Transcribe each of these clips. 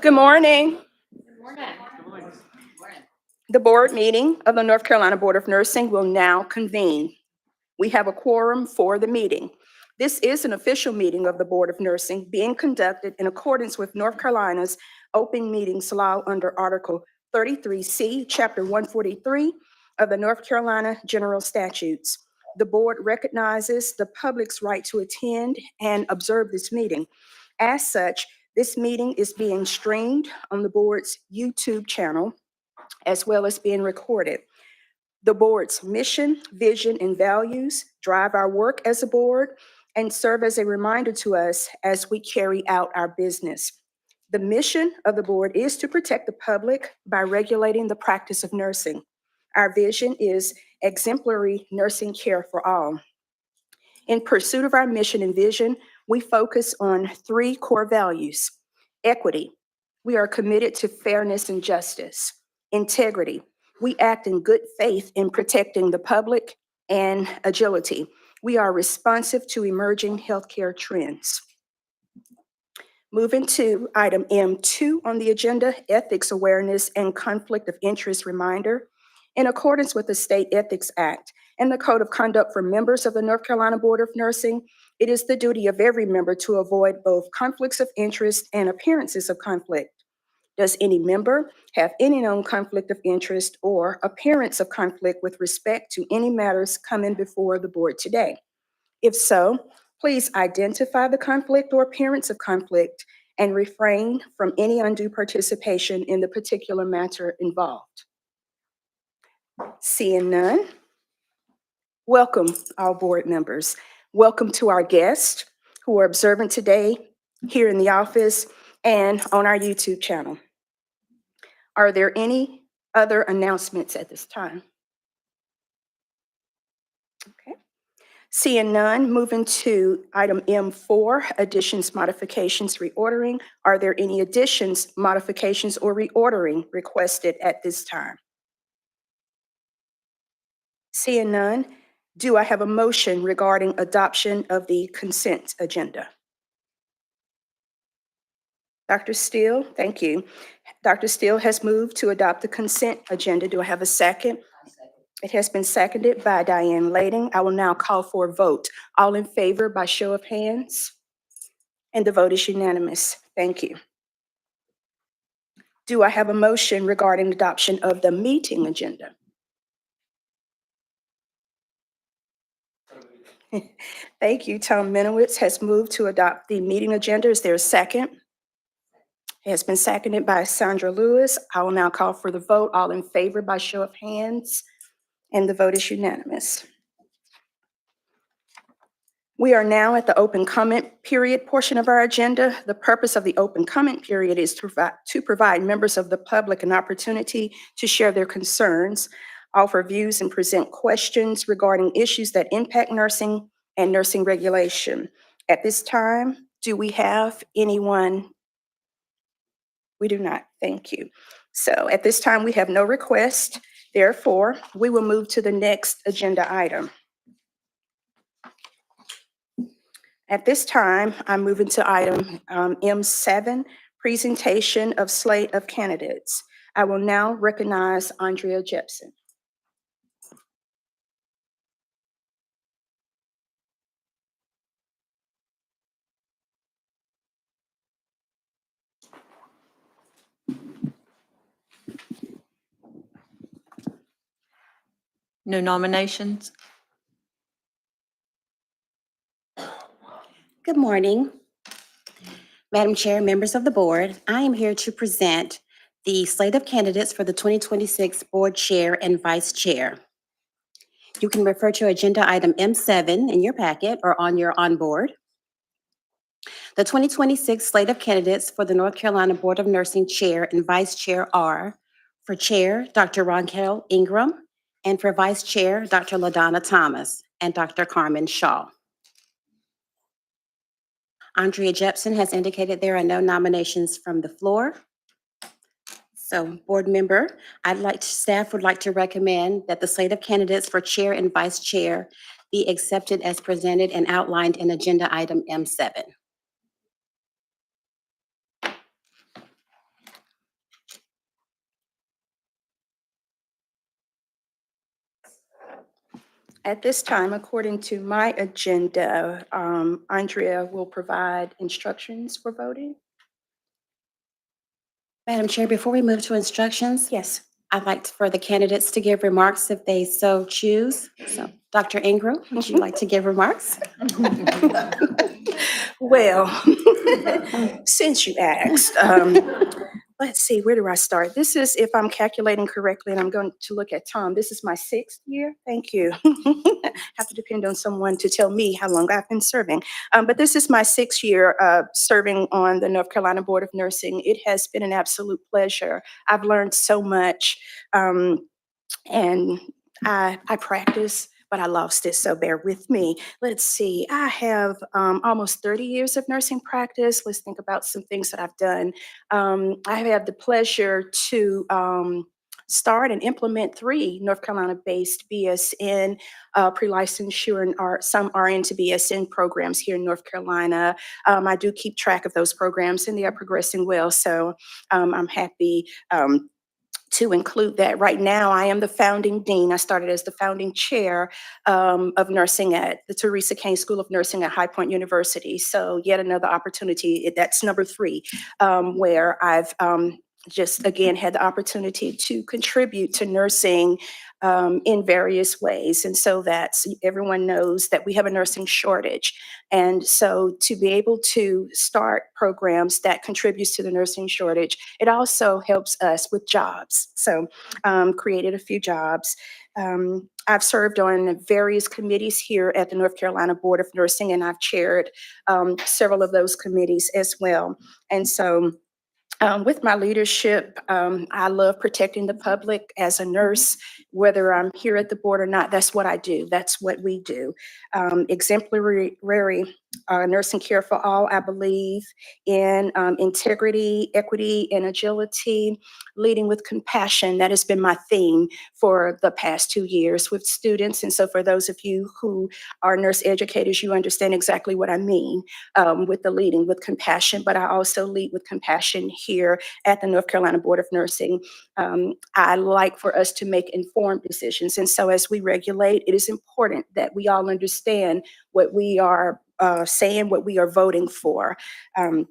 Good morning. The board meeting of the North Carolina Board of Nursing will now convene. We have a quorum for the meeting. This is an official meeting of the Board of Nursing being conducted in accordance with North Carolina's open meetings law under Article 33C, Chapter 143 of the North Carolina General Statutes. The board recognizes the public's right to attend and observe this meeting. As such, this meeting is being streamed on the board's YouTube channel, as well as being recorded. The board's mission, vision, and values drive our work as a board and serve as a reminder to us as we carry out our business. The mission of the board is to protect the public by regulating the practice of nursing. Our vision is exemplary nursing care for all. In pursuit of our mission and vision, we focus on three core values: equity. We are committed to fairness and justice. Integrity. We act in good faith in protecting the public. And agility. We are responsive to emerging healthcare trends. Moving to item M2 on the agenda, ethics awareness and conflict of interest reminder. In accordance with the State Ethics Act and the Code of Conduct for members of the North Carolina Board of Nursing, it is the duty of every member to avoid both conflicts of interest and appearances of conflict. Does any member have any known conflict of interest or appearance of conflict with respect to any matters coming before the board today? If so, please identify the conflict or appearance of conflict and refrain from any undue participation in the particular matter involved. Seeing none, welcome all board members. Welcome to our guests who are observant today here in the office and on our YouTube channel. Are there any other announcements at this time? Okay. Seeing none, moving to item M4, additions, modifications, reordering. Are there any additions, modifications, or reordering requested at this time? Seeing none, do I have a motion regarding adoption of the consent agenda? Dr. Steele, thank you. Dr. Steele has moved to adopt the consent agenda. Do I have a second? It has been seconded by Diane Lading. I will now call for a vote. All in favor by show of hands? And the vote is unanimous. Thank you. Do I have a motion regarding adoption of the meeting agenda? Thank you. Tom Menowitz has moved to adopt the meeting agenda. Is there a second? It has been seconded by Sandra Lewis. I will now call for the vote. All in favor by show of hands, and the vote is unanimous. We are now at the open comment period portion of our agenda. The purpose of the open comment period is to provide members of the public an opportunity to share their concerns, offer views, and present questions regarding issues that impact nursing and nursing regulation. At this time, do we have anyone? We do not. Thank you. So at this time, we have no request. Therefore, we will move to the next agenda item. At this time, I'm moving to item M7, presentation of slate of candidates. I will now recognize Andrea Jepson. No nominations? Good morning, Madam Chair, members of the board. I am here to present the slate of candidates for the 2026 Board Chair and Vice Chair. You can refer to agenda item M7 in your packet or on your onboard. The 2026 slate of candidates for the North Carolina Board of Nursing Chair and Vice Chair are: for Chair, Dr. Ronkel Ingram, and for Vice Chair, Dr. LaDonna Thomas and Dr. Carmen Shaw. Andrea Jepson has indicated there are no nominations from the floor. So, board member, staff would like to recommend that the slate of candidates for Chair and Vice Chair be accepted as presented and outlined in agenda item M7. At this time, according to my agenda, Andrea will provide instructions for voting. Madam Chair, before we move to instructions, Yes. I'd like for the candidates to give remarks if they so choose. So, Dr. Ingram, would you like to give remarks? Well, since you asked, let's see, where do I start? This is, if I'm calculating correctly, and I'm going to look at Tom, this is my 6th year. Thank you. Have to depend on someone to tell me how long I've been serving. But this is my 6th year serving on the North Carolina Board of Nursing. It has been an absolute pleasure. I've learned so much, and I practice, but I lost it, so bear with me. Let's see, I have almost 30 years of nursing practice. Let's think about some things that I've done. I have had the pleasure to start and implement 3 North Carolina-based BSN pre-licensure and some RN to BSN programs here in North Carolina. I do keep track of those programs, and they are progressing well, so I'm happy to include that. Right now, I am the founding dean. I started as the founding chair of nursing at the Teresa Kane School of Nursing at High Point University. So yet another opportunity, that's number 3, where I've just, again, had the opportunity to contribute to nursing in various ways. And so that's, everyone knows that we have a nursing shortage. And so to be able to start programs that contributes to the nursing shortage, it also helps us with jobs. So created a few jobs. I've served on various committees here at the North Carolina Board of Nursing, and I've chaired several of those committees as well. And so with my leadership, I love protecting the public as a nurse, whether I'm here at the board or not. That's what I do. That's what we do. Exemplary nursing care for all, I believe in integrity, equity, and agility, leading with compassion. That has been my theme for the past 2 years with students. And so for those of you who are nurse educators, you understand exactly what I mean with the leading with compassion, but I also lead with compassion here at the North Carolina Board of Nursing. I like for us to make informed decisions. And so as we regulate, it is important that we all understand what we are saying, what we are voting for. And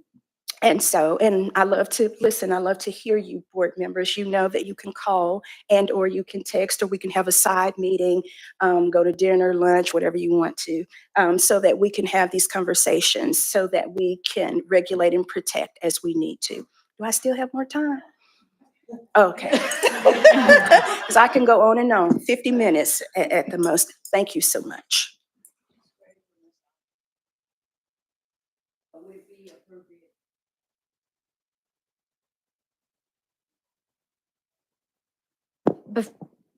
I love to listen. I love to hear you, board members. You know that you can call and or you can text, or we can have a side meeting, go to dinner, lunch, whatever you want to, so that we can have these conversations, so that we can regulate and protect as we need to. Do I still have more time? Okay. Because I can go on and on, 50 minutes at the most. Thank you so much.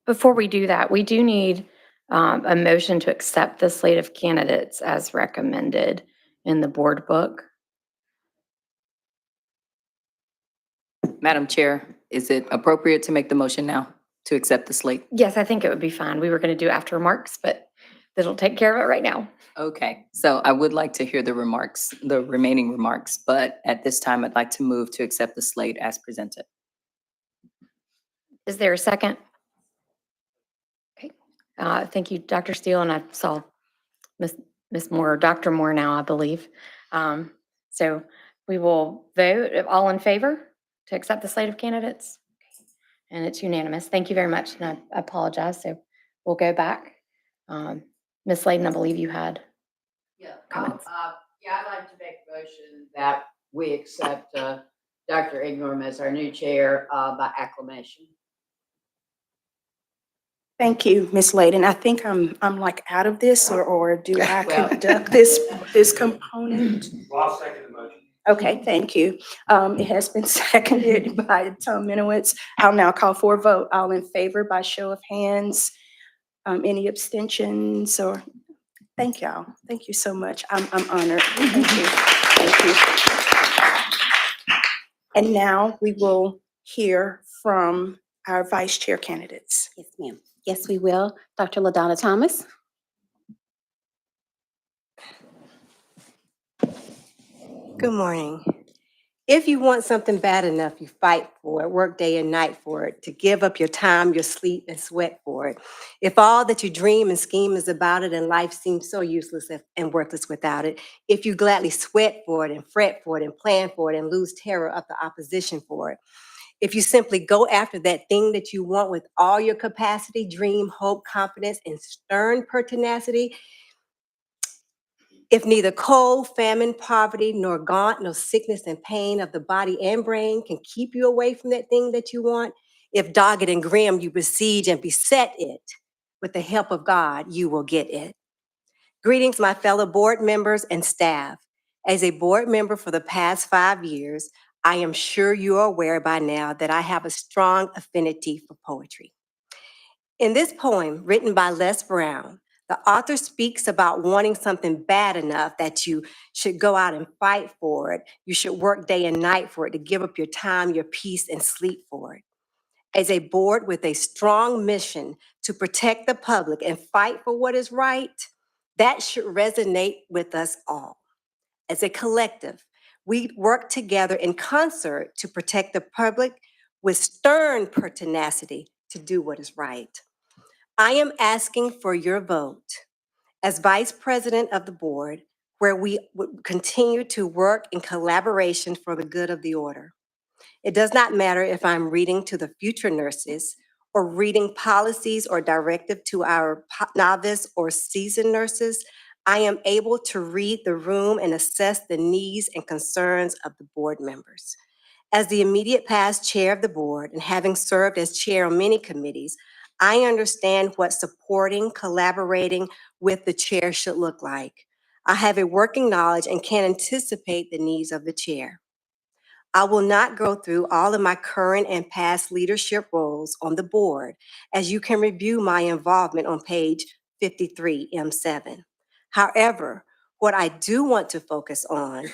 Before we do that, we do need a motion to accept the slate of candidates as recommended in the board book. Madam Chair, is it appropriate to make the motion now to accept the slate? Yes, I think it would be fine. We were going to do after remarks, but that'll take care of it right now. Okay, so I would like to hear the remarks, the remaining remarks, but at this time, I'd like to move to accept the slate as presented. Is there a second? Okay. Thank you, Dr. Steele, and I saw Ms. Moore, or Dr. Moore now, I believe. So we will vote. All in favor to accept the slate of candidates? And it's unanimous. Thank you very much, and I apologize. So we'll go back. Ms. Layden, I believe you had comments. I'd like to make a motion that we accept Dr. Ingram as our new chair by acclamation. Thank you, Ms. Layden. I think I'm like out of this, or do I Well- conduct this component? Well, I'll second the motion. Okay, thank you. It has been seconded by Tom Minowitz. I'll now call for a vote. All in favor by show of hands. Any abstentions or? Thank y'all. Thank you so much. I'm honored. Thank you. Thank you. And now we will hear from our vice chair candidates. Yes, ma'am. Yes, we will. Dr. LaDonna Thomas. Good morning. If you want something bad enough, you fight for it, work day and night for it, to give up your time, your sleep, and sweat for it. If all that you dream and scheme is about it and life seems so useless and worthless without it, if you gladly sweat for it and fret for it and plan for it and lose terror of the opposition for it, if you simply go after that thing that you want with all your capacity, dream, hope, confidence, and stern pertinacity, if neither cold, famine, poverty, nor gaunt, nor sickness and pain of the body and brain can keep you away from that thing that you want, if dogged and grim you besiege and beset it, with the help of God, you will get it. Greetings, my fellow board members and staff. As a board member for the past 5 years, I am sure you are aware by now that I have a strong affinity for poetry. In this poem, written by Les Brown, the author speaks about wanting something bad enough that you should go out and fight for it. You should work day and night for it, to give up your time, your peace, and sleep for it. As a board with a strong mission to protect the public and fight for what is right, that should resonate with us all. As a collective, we work together in concert to protect the public with stern pertinacity to do what is right. I am asking for your vote as vice president of the board, where we would continue to work in collaboration for the good of the order. It does not matter if I'm reading to the future nurses or reading policies or directive to our novice or seasoned nurses. I am able to read the room and assess the needs and concerns of the board members. As the immediate past chair of the board and having served as chair on many committees, I understand what supporting, collaborating with the chair should look like. I have a working knowledge and can anticipate the needs of the chair. I will not go through all of my current and past leadership roles on the board, as you can review my involvement on page 53 M7. However, what I do want to focus on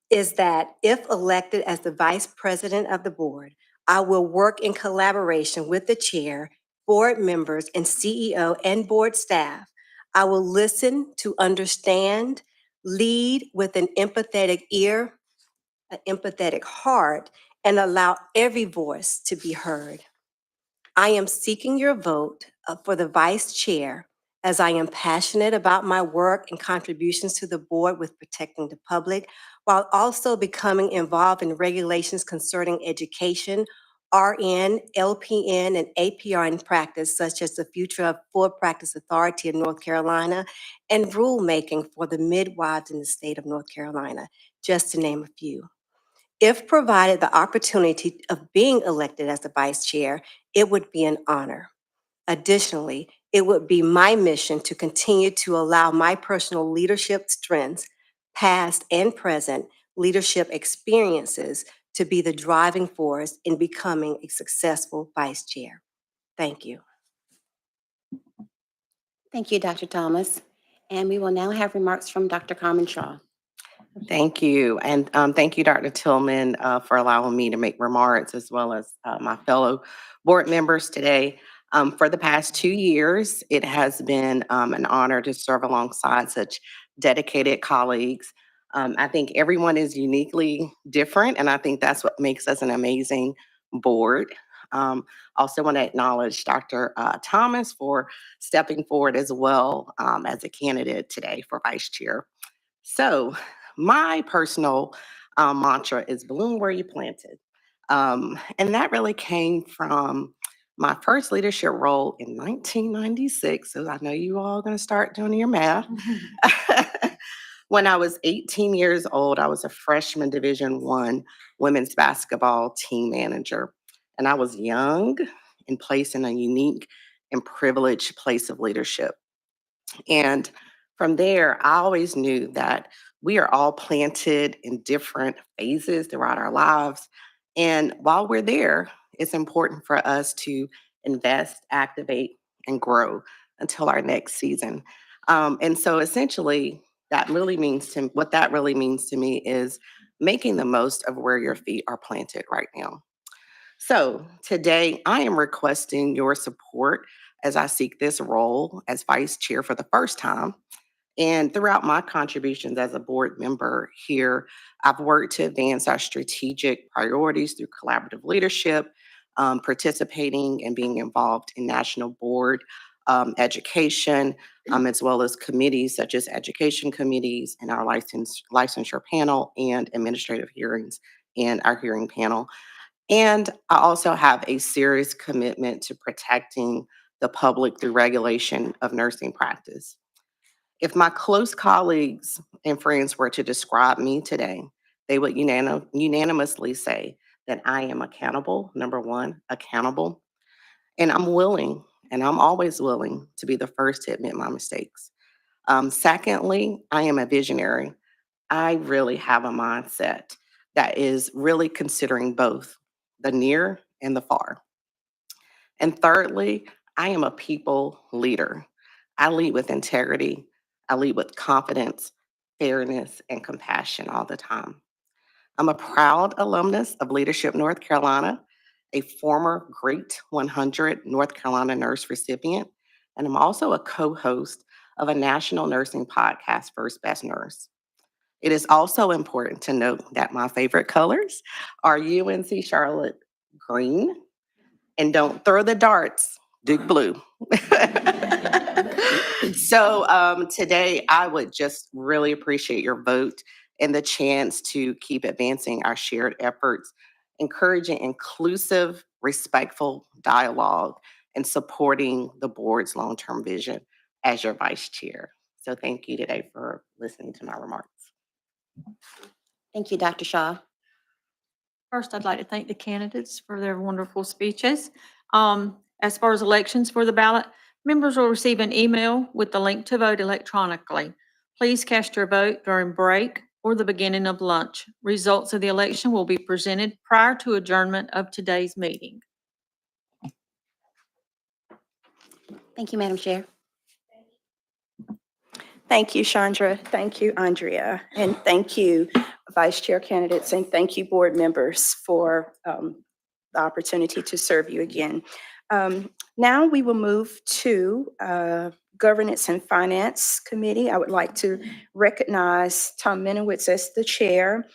is that if elected as the vice president of the board, I will work in collaboration with the chair, board members, and CEO and board staff. I will listen to understand, lead with an empathetic ear, an empathetic heart, and allow every voice to be heard. I am seeking your vote for the vice chair, as I am passionate about my work and contributions to the board with protecting the public, while also becoming involved in regulations concerning education, RN, LPN, and APRN practice, such as the future of Full Practice Authority in North Carolina and rulemaking for the midwives in the state of North Carolina, just to name a few. If provided the opportunity of being elected as the vice chair, it would be an honor. Additionally, it would be my mission to continue to allow my personal leadership strengths, past and present leadership experiences, to be the driving force in becoming a successful vice chair. Thank you. Thank you, Dr. Thomas. And we will now have remarks from Dr. Carmen Shaw. Thank you. And thank you, Dr. Tillman, for allowing me to make remarks, as well as my fellow board members today. For the past 2 years, it has been an honor to serve alongside such dedicated colleagues. I think everyone is uniquely different, and I think that's what makes us an amazing board. Also want to acknowledge Dr. Thomas for stepping forward as well as a candidate today for vice chair. So my personal mantra is bloom where you planted. And that really came from my first leadership role in 1996. So I know you all are going to start doing your math. When I was 18 years old, I was a freshman Division I women's basketball team manager. And I was young and placed in a unique and privileged place of leadership. And from there, I always knew that we are all planted in different phases throughout our lives. And while we're there, it's important for us to invest, activate, and grow until our next season. And so essentially, what that really means to me is making the most of where your feet are planted right now. So today, I am requesting your support as I seek this role as vice chair for the first time. And throughout my contributions as a board member here, I've worked to advance our strategic priorities through collaborative leadership, participating and being involved in national board education, as well as committees such as education committees and our licensure panel and administrative hearings and our hearing panel. And I also have a serious commitment to protecting the public through regulation of nursing practice. If my close colleagues and friends were to describe me today, they would unanimously say that I am accountable, number one, accountable, and I'm willing, and I'm always willing to be the first to admit my mistakes. Secondly, I am a visionary. I really have a mindset that is really considering both the near and the far. And thirdly, I am a people leader. I lead with integrity. I lead with confidence, fairness, and compassion all the time. I'm a proud alumnus of Leadership North Carolina, a former Great 100 North Carolina Nurse recipient, and I'm also a co-host of a national nursing podcast, First Best Nurse. It is also important to note that my favorite colors are UNC Charlotte green, and don't throw the darts, Duke blue. So today I would just really appreciate your vote and the chance to keep advancing our shared efforts, encouraging inclusive, respectful dialogue, and supporting the board's long-term vision as your vice chair. So thank you today for listening to my remarks. Thank you, Dr. Shaw. First, I'd like to thank the candidates for their wonderful speeches. As far as elections for the ballot, members will receive an email with the link to vote electronically. Please cast your vote during break or the beginning of lunch. Results of the election will be presented prior to adjournment of today's meeting. Thank you, Madam Chair. Thank you, Chandra. Thank you, Andrea. And thank you, Vice Chair candidates, and thank you, board members, for the opportunity to serve you again. Now we will move to Governance and Finance Committee. I would like to recognize Tom Menowitz as the chair.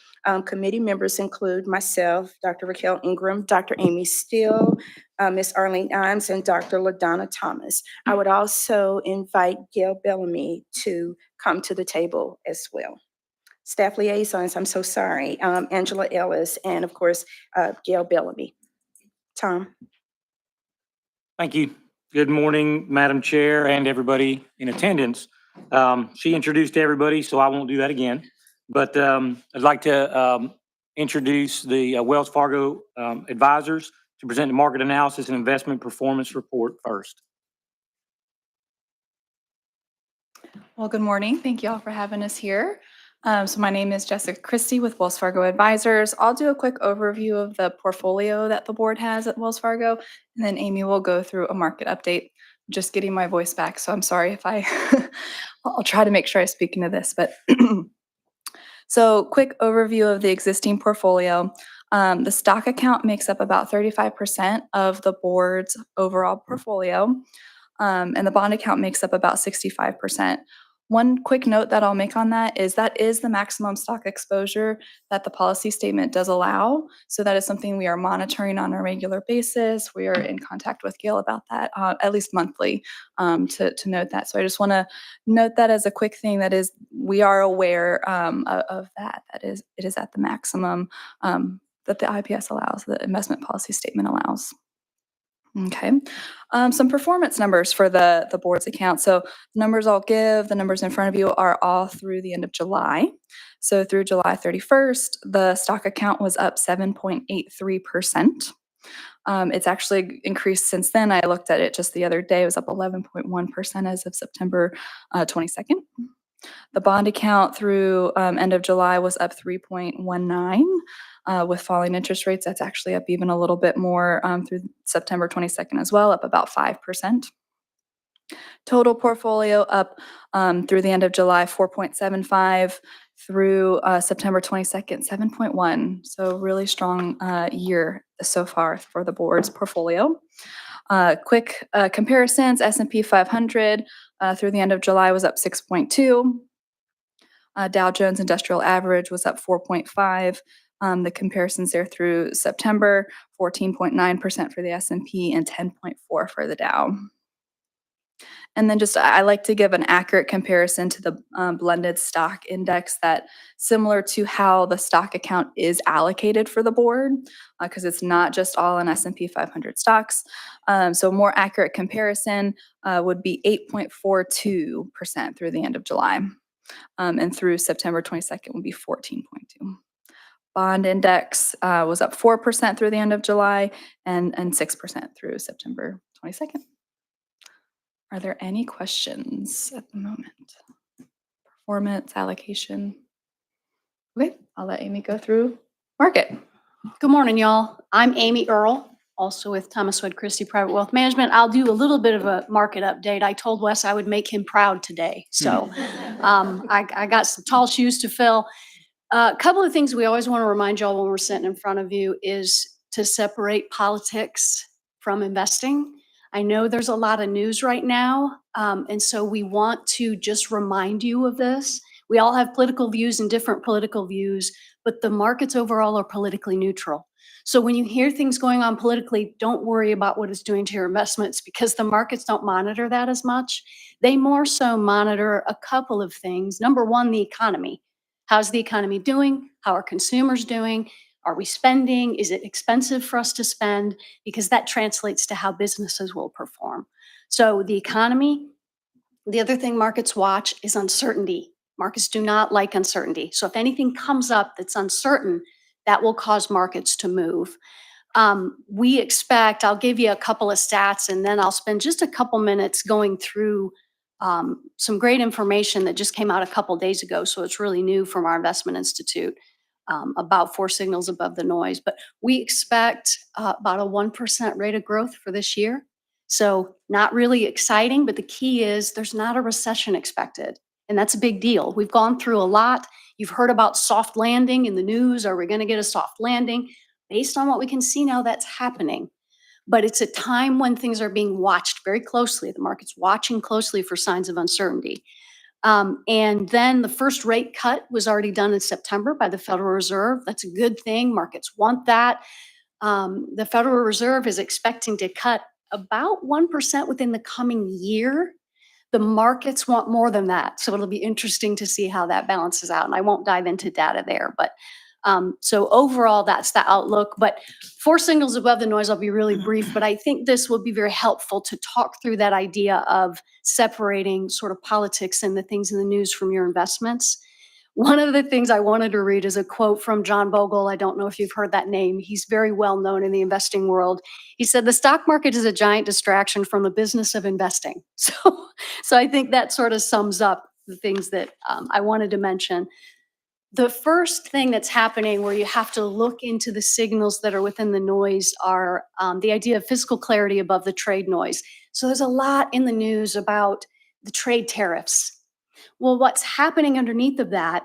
Committee members include myself, Dr. Raquel Ingram, Dr. Amy Steele, Ms. Arlene Imes, and Dr. LaDonna Thomas. I would also invite Gail Bellamy to come to the table as well. Staff liaisons, I'm so sorry, Angela Ellis, and of course, Gail Bellamy. Tom. Thank you. Good morning, Madam Chair and everybody in attendance. She introduced everybody, so I won't do that again. But I'd like to introduce the Wells Fargo advisors to present the market analysis and investment performance report first. Well, good morning. Thank you all for having us here. So my name is Jessica Christie with Wells Fargo Advisors. I'll do a quick overview of the portfolio that the board has at Wells Fargo, and then Amy will go through a market update. I'm just getting my voice back, so I'm sorry if I'll try to make sure I speak into this, but so quick overview of the existing portfolio. The stock account makes up about 35% of the board's overall portfolio, and the bond account makes up about 65%. One quick note that I'll make on that is the maximum stock exposure that the policy statement does allow. So that is something we are monitoring on a regular basis. We are in contact with Gail about that, at least monthly, to note that. So I just want to note that as a quick thing, that is, we are aware of that. It is at the maximum that the IPS allows, the investment policy statement allows. Okay, some performance numbers for the board's account. So the numbers I'll give, the numbers in front of you are all through the end of July. So through July 31st, the stock account was up 7.83%. It's actually increased since then. I looked at it just the other day. It was up 11.1% as of September 22nd. The bond account through end of July was up 3.19. With falling interest rates, that's actually up even a little bit more through September 22nd as well, up about 5%. Total portfolio up through the end of July, 4.75, through September 22nd, 7.1. So really strong year so far for the board's portfolio. Quick comparisons, S&P 500 through the end of July was up 6.2. Dow Jones Industrial Average was up 4.5. The comparisons there through September, 14.9% for the S&P and 10.4 for the Dow. And then just, I like to give an accurate comparison to the blended stock index that similar to how the stock account is allocated for the board, because it's not just all in S&P 500 stocks. So more accurate comparison would be 8.42% through the end of July. And through September 22nd would be 14.2. Bond index was up 4% through the end of July and 6% through September 22nd. Are there any questions at the moment? Performance, allocation? Okay, I'll let Amy go through market. Good morning, y'all. I'm Amy Earl, also with Thomas Wood Christie Private Wealth Management. I'll do a little bit of a market update. I told Wes I would make him proud today. So I got some tall shoes to fill. A couple of things we always want to remind y'all when we're sitting in front of you is to separate politics from investing. I know there's a lot of news right now, and so we want to just remind you of this. We all have political views and different political views, but the markets overall are politically neutral. So when you hear things going on politically, don't worry about what it's doing to your investments because the markets don't monitor that as much. They more so monitor a couple of things. Number one, the economy. How's the economy doing? How are consumers doing? Are we spending? Is it expensive for us to spend? Because that translates to how businesses will perform. So the economy. The other thing markets watch is uncertainty. Markets do not like uncertainty. So if anything comes up that's uncertain, that will cause markets to move. We expect, I'll give you a couple of stats and then I'll spend just a couple minutes going through some great information that just came out a couple days ago. So it's really new from our investment institute about 4 signals above the noise. But we expect about a 1% rate of growth for this year. So not really exciting, but the key is there's not a recession expected. And that's a big deal. We've gone through a lot. You've heard about soft landing in the news. Are we going to get a soft landing? Based on what we can see now, that's happening. But it's a time when things are being watched very closely. The market's watching closely for signs of uncertainty. And then the first rate cut was already done in September by the Federal Reserve. That's a good thing. Markets want that. The Federal Reserve is expecting to cut about 1% within the coming year. The markets want more than that. So it'll be interesting to see how that balances out. And I won't dive into data there, but so overall, that's the outlook. But 4 signals above the noise, I'll be really brief, but I think this will be very helpful to talk through that idea of separating sort of politics and the things in the news from your investments. One of the things I wanted to read is a quote from John Bogle. I don't know if you've heard that name. He's very well known in the investing world. He said, "The stock market is a giant distraction from the business of investing." So I think that sort of sums up the things that I wanted to mention. The first thing that's happening where you have to look into the signals that are within the noise are the idea of fiscal clarity above the trade noise. So there's a lot in the news about the trade tariffs. Well, what's happening underneath of that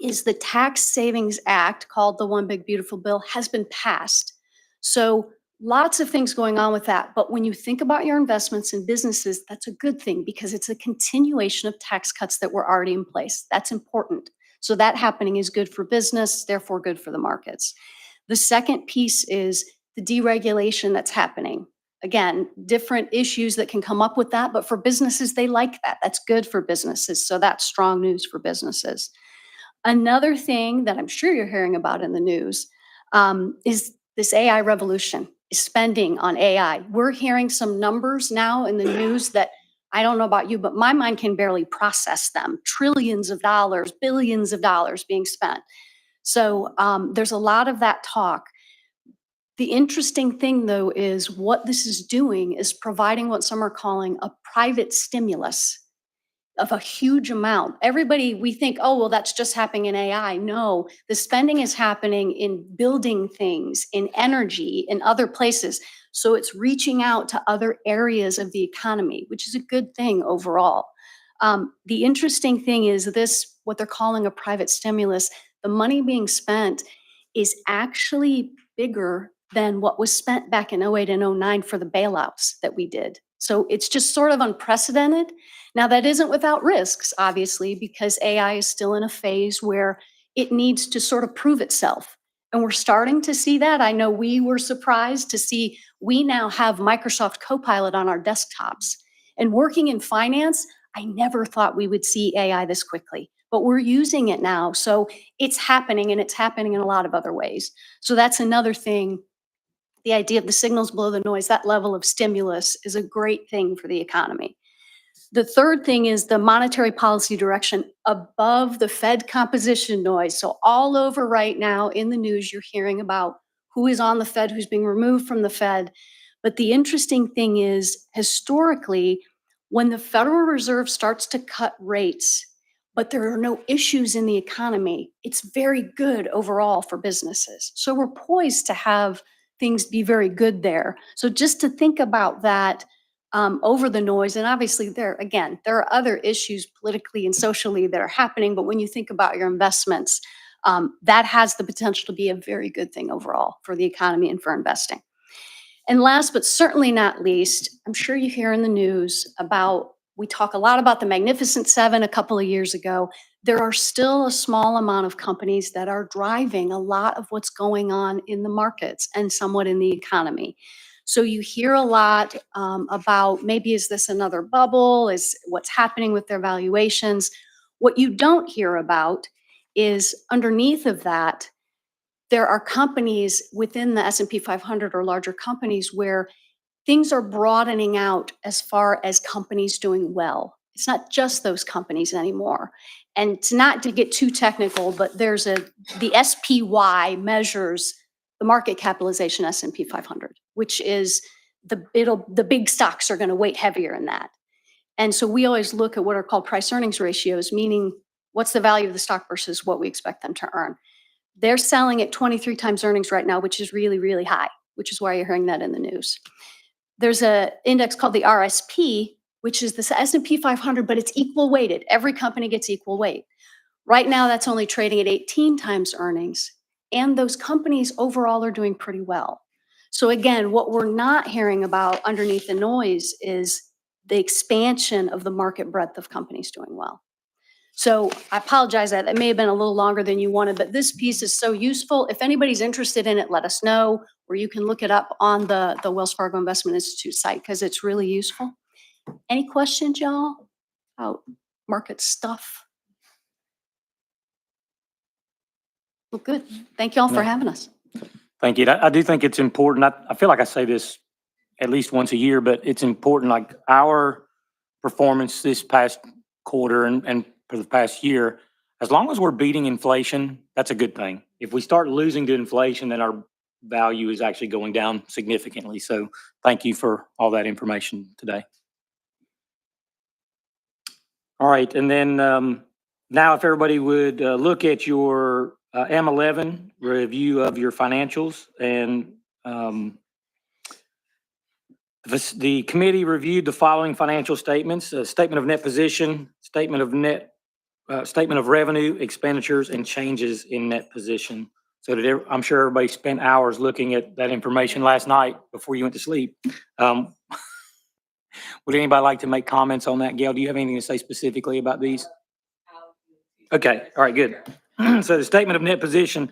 is the Tax Savings Act, called the One Big Beautiful Bill, has been passed. So lots of things going on with that. But when you think about your investments in businesses, that's a good thing because it's a continuation of tax cuts that were already in place. That's important. So that happening is good for business, therefore good for the markets. The second piece is the deregulation that's happening. Again, different issues that can come up with that, but for businesses, they like that. That's good for businesses. So that's strong news for businesses. Another thing that I'm sure you're hearing about in the news is this AI revolution, is spending on AI. We're hearing some numbers now in the news that I don't know about you, but my mind can barely process them. Trillions of dollars, billions of dollars being spent. So there's a lot of that talk. The interesting thing, though, is what this is doing is providing what some are calling a private stimulus of a huge amount. Everybody, we think, oh, well, that's just happening in AI. No, the spending is happening in building things, in energy, in other places. So it's reaching out to other areas of the economy, which is a good thing overall. The interesting thing is this, what they're calling a private stimulus, the money being spent is actually bigger than what was spent back in 08 and 09 for the bailouts that we did. So it's just sort of unprecedented. Now, that isn't without risks, obviously, because AI is still in a phase where it needs to sort of prove itself. And we're starting to see that. I know we were surprised to see we now have Microsoft Copilot on our desktops. And working in finance, I never thought we would see AI this quickly, but we're using it now. So it's happening, and it's happening in a lot of other ways. So that's another thing. The idea of the signals below the noise, that level of stimulus is a great thing for the economy. The third thing is the monetary policy direction above the Fed composition noise. So all over right now in the news, you're hearing about who is on the Fed, who's being removed from the Fed. But the interesting thing is, historically, when the Federal Reserve starts to cut rates, but there are no issues in the economy, it's very good overall for businesses. So we're poised to have things be very good there. So just to think about that, over the noise. And obviously there are other issues politically and socially that are happening, but when you think about your investments, that has the potential to be a very good thing overall for the economy and for investing. And last, but certainly not least, I'm sure you hear in the news about, we talk a lot about the Magnificent Seven a couple of years ago. There are still a small amount of companies that are driving a lot of what's going on in the markets and somewhat in the economy. So you hear a lot about, maybe is this another bubble? Is what's happening with their valuations? What you don't hear about is underneath of that, there are companies within the S&P 500 or larger companies where things are broadening out as far as companies doing well. It's not just those companies anymore. And it's not to get too technical, but the SPY measures the market capitalization S&P 500, which is the big stocks are going to weight heavier in that. And so we always look at what are called price earnings ratios, meaning what's the value of the stock versus what we expect them to earn. They're selling at 23 times earnings right now, which is really, really high, which is why you're hearing that in the news. There's an index called the RSP, which is the S&P 500, but it's equal weighted. Every company gets equal weight. Right now, that's only trading at 18 times earnings. And those companies overall are doing pretty well. So again, what we're not hearing about underneath the noise is the expansion of the market breadth of companies doing well. So I apologize that may have been a little longer than you wanted, but this piece is so useful. If anybody's interested in it, let us know, or you can look it up on the Wells Fargo Investment Institute site because it's really useful. Any questions, y'all, about market stuff? Well, good. Thank you all for No. having us. Thank you. I do think it's important. I feel like I say this at least once a year, but it's important, like our performance this past quarter and for the past year, as long as we're beating inflation, that's a good thing. If we start losing to inflation, then our value is actually going down significantly. So thank you for all that information today. All right, and then now if everybody would look at your M11 review of your financials, and the committee reviewed the following financial statements: a statement of net position, statement of revenue, expenditures, and changes in net position. So I'm sure everybody spent hours looking at that information last night before you went to sleep. Would anybody like to make comments on that? Gail, do you have anything to say specifically about these? Okay, all right, good. So the statement of net position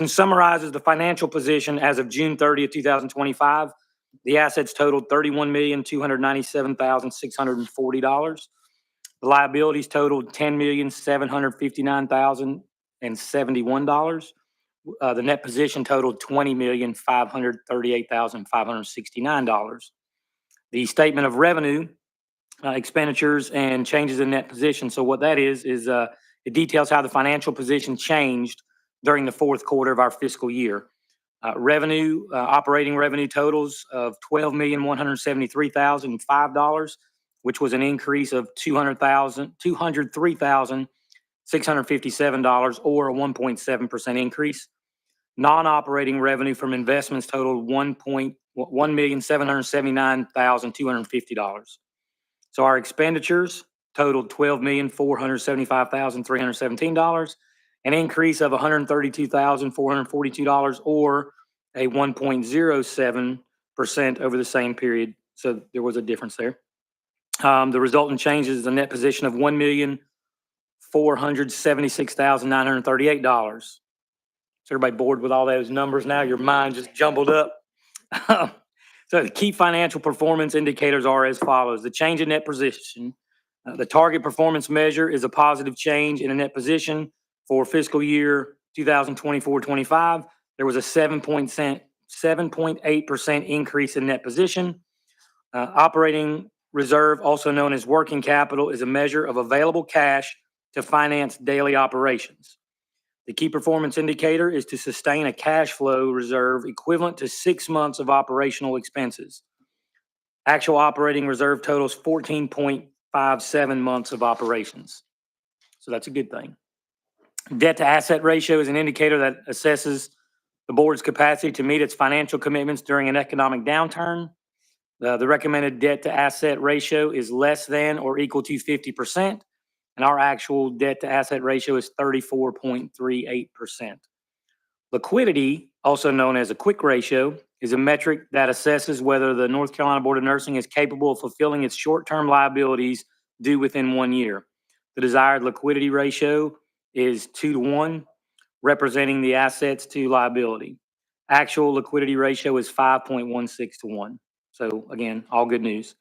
summarizes the financial position as of June 30th, 2025. The assets totaled $31,297,640. The liabilities totaled $10,759,071. The net position totaled $20,538,569. The statement of revenue, expenditures, and changes in net position. So what that is it details how the financial position changed during the fourth quarter of our fiscal year. Operating revenue totals of $12,173,005, which was an increase of $203,657, or a 1.7% increase. Non-operating revenue from investments totaled $1,779,250. So our expenditures totaled $12,475,317, an increase of $132,442, or a 1.07% over the same period. So there was a difference there. The resultant change is a net position of $1,476,938. Is everybody bored with all those numbers now? Your mind just jumbled up. So the key financial performance indicators are as follows. The change in net position. The target performance measure is a positive change in a net position for fiscal year 2024-25. There was a 7.8% increase in net position. Operating reserve, also known as working capital, is a measure of available cash to finance daily operations. The key performance indicator is to sustain a cash flow reserve equivalent to 6 months of operational expenses. Actual operating reserve totals 14.57 months of operations. So that's a good thing. Debt to asset ratio is an indicator that assesses the board's capacity to meet its financial commitments during an economic downturn. The recommended debt to asset ratio is less than or equal to 50%. And our actual debt to asset ratio is 34.38%. Liquidity, also known as a quick ratio, is a metric that assesses whether the North Carolina Board of Nursing is capable of fulfilling its short-term liabilities due within 1 year. The desired liquidity ratio is 2-to-1, representing the assets to liability. Actual liquidity ratio is 5.16-to-1. So again, all good news.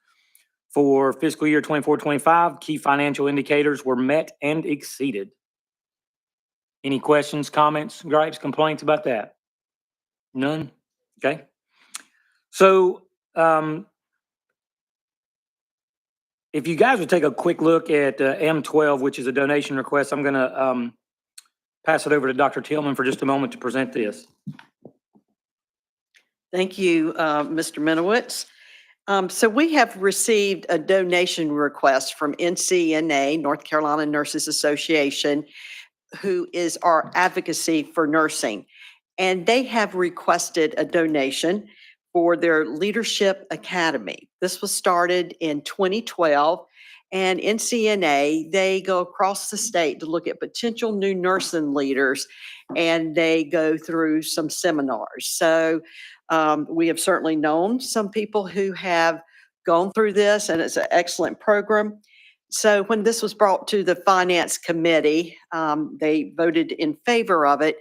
For fiscal year 24-25, key financial indicators were met and exceeded. Any questions, comments, gripes, complaints about that? None? Okay. So if you guys would take a quick look at M12, which is a donation request, I'm going to pass it over to Dr. Tillman for just a moment to present this. Thank you, Mr. Minowitz. So we have received a donation request from NCNA, North Carolina Nurses Association, who is our advocacy for nursing. And they have requested a donation for their Leadership Academy. This was started in 2012. And NCNA, they go across the state to look at potential new nursing leaders, and they go through some seminars. So we have certainly known some people who have gone through this, and it's an excellent program. So when this was brought to the Finance Committee, they voted in favor of it.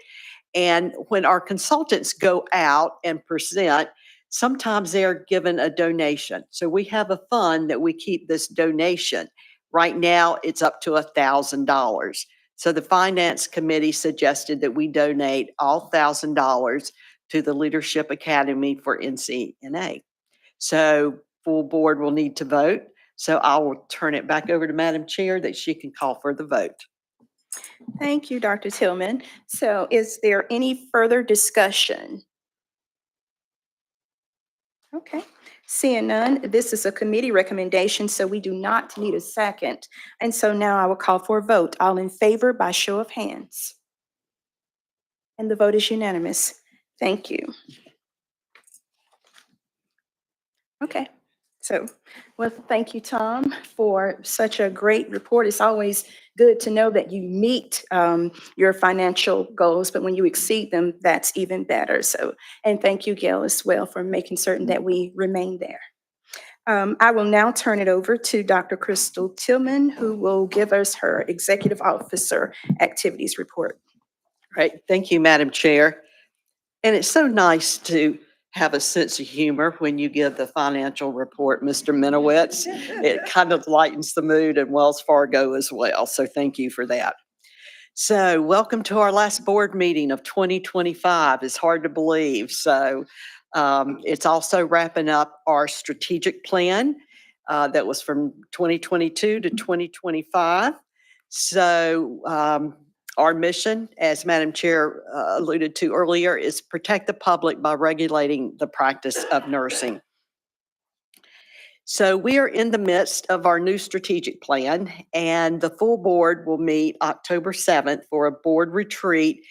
And when our consultants go out and present, sometimes they're given a donation. So we have a fund that we keep this donation. Right now, it's up to $1,000. So the Finance Committee suggested that we donate all $1,000 to the Leadership Academy for NCNA. So full board will need to vote. So I will turn it back over to Madam Chair that she can call for the vote. Thank you, Dr. Tillman. So is there any further discussion? Okay, seeing none, this is a committee recommendation, so we do not need a second. And so now I will call for a vote. All in favor by show of hands. And the vote is unanimous. Thank you. Okay, so, well, thank you, Tom, for such a great report. It's always good to know that you meet your financial goals, but when you exceed them, that's even better. So, and thank you, Gail, as well, for making certain that we remain there. I will now turn it over to Dr. Crystal Tillman, who will give us her Executive Officer Activities Report. Right. Thank you, Madam Chair. And it's so nice to have a sense of humor when you give the financial report, Mr. Minowitz. It kind of lightens the mood, and Wells Fargo as well. So thank you for that. So welcome to our last board meeting of 2025. It's hard to believe. So it's also wrapping up our strategic plan that was from 2022 to 2025. So our mission, as Madam Chair alluded to earlier, is protect the public by regulating the practice of nursing. So we are in the midst of our new strategic plan, and the full board will meet October 7th for a board retreat,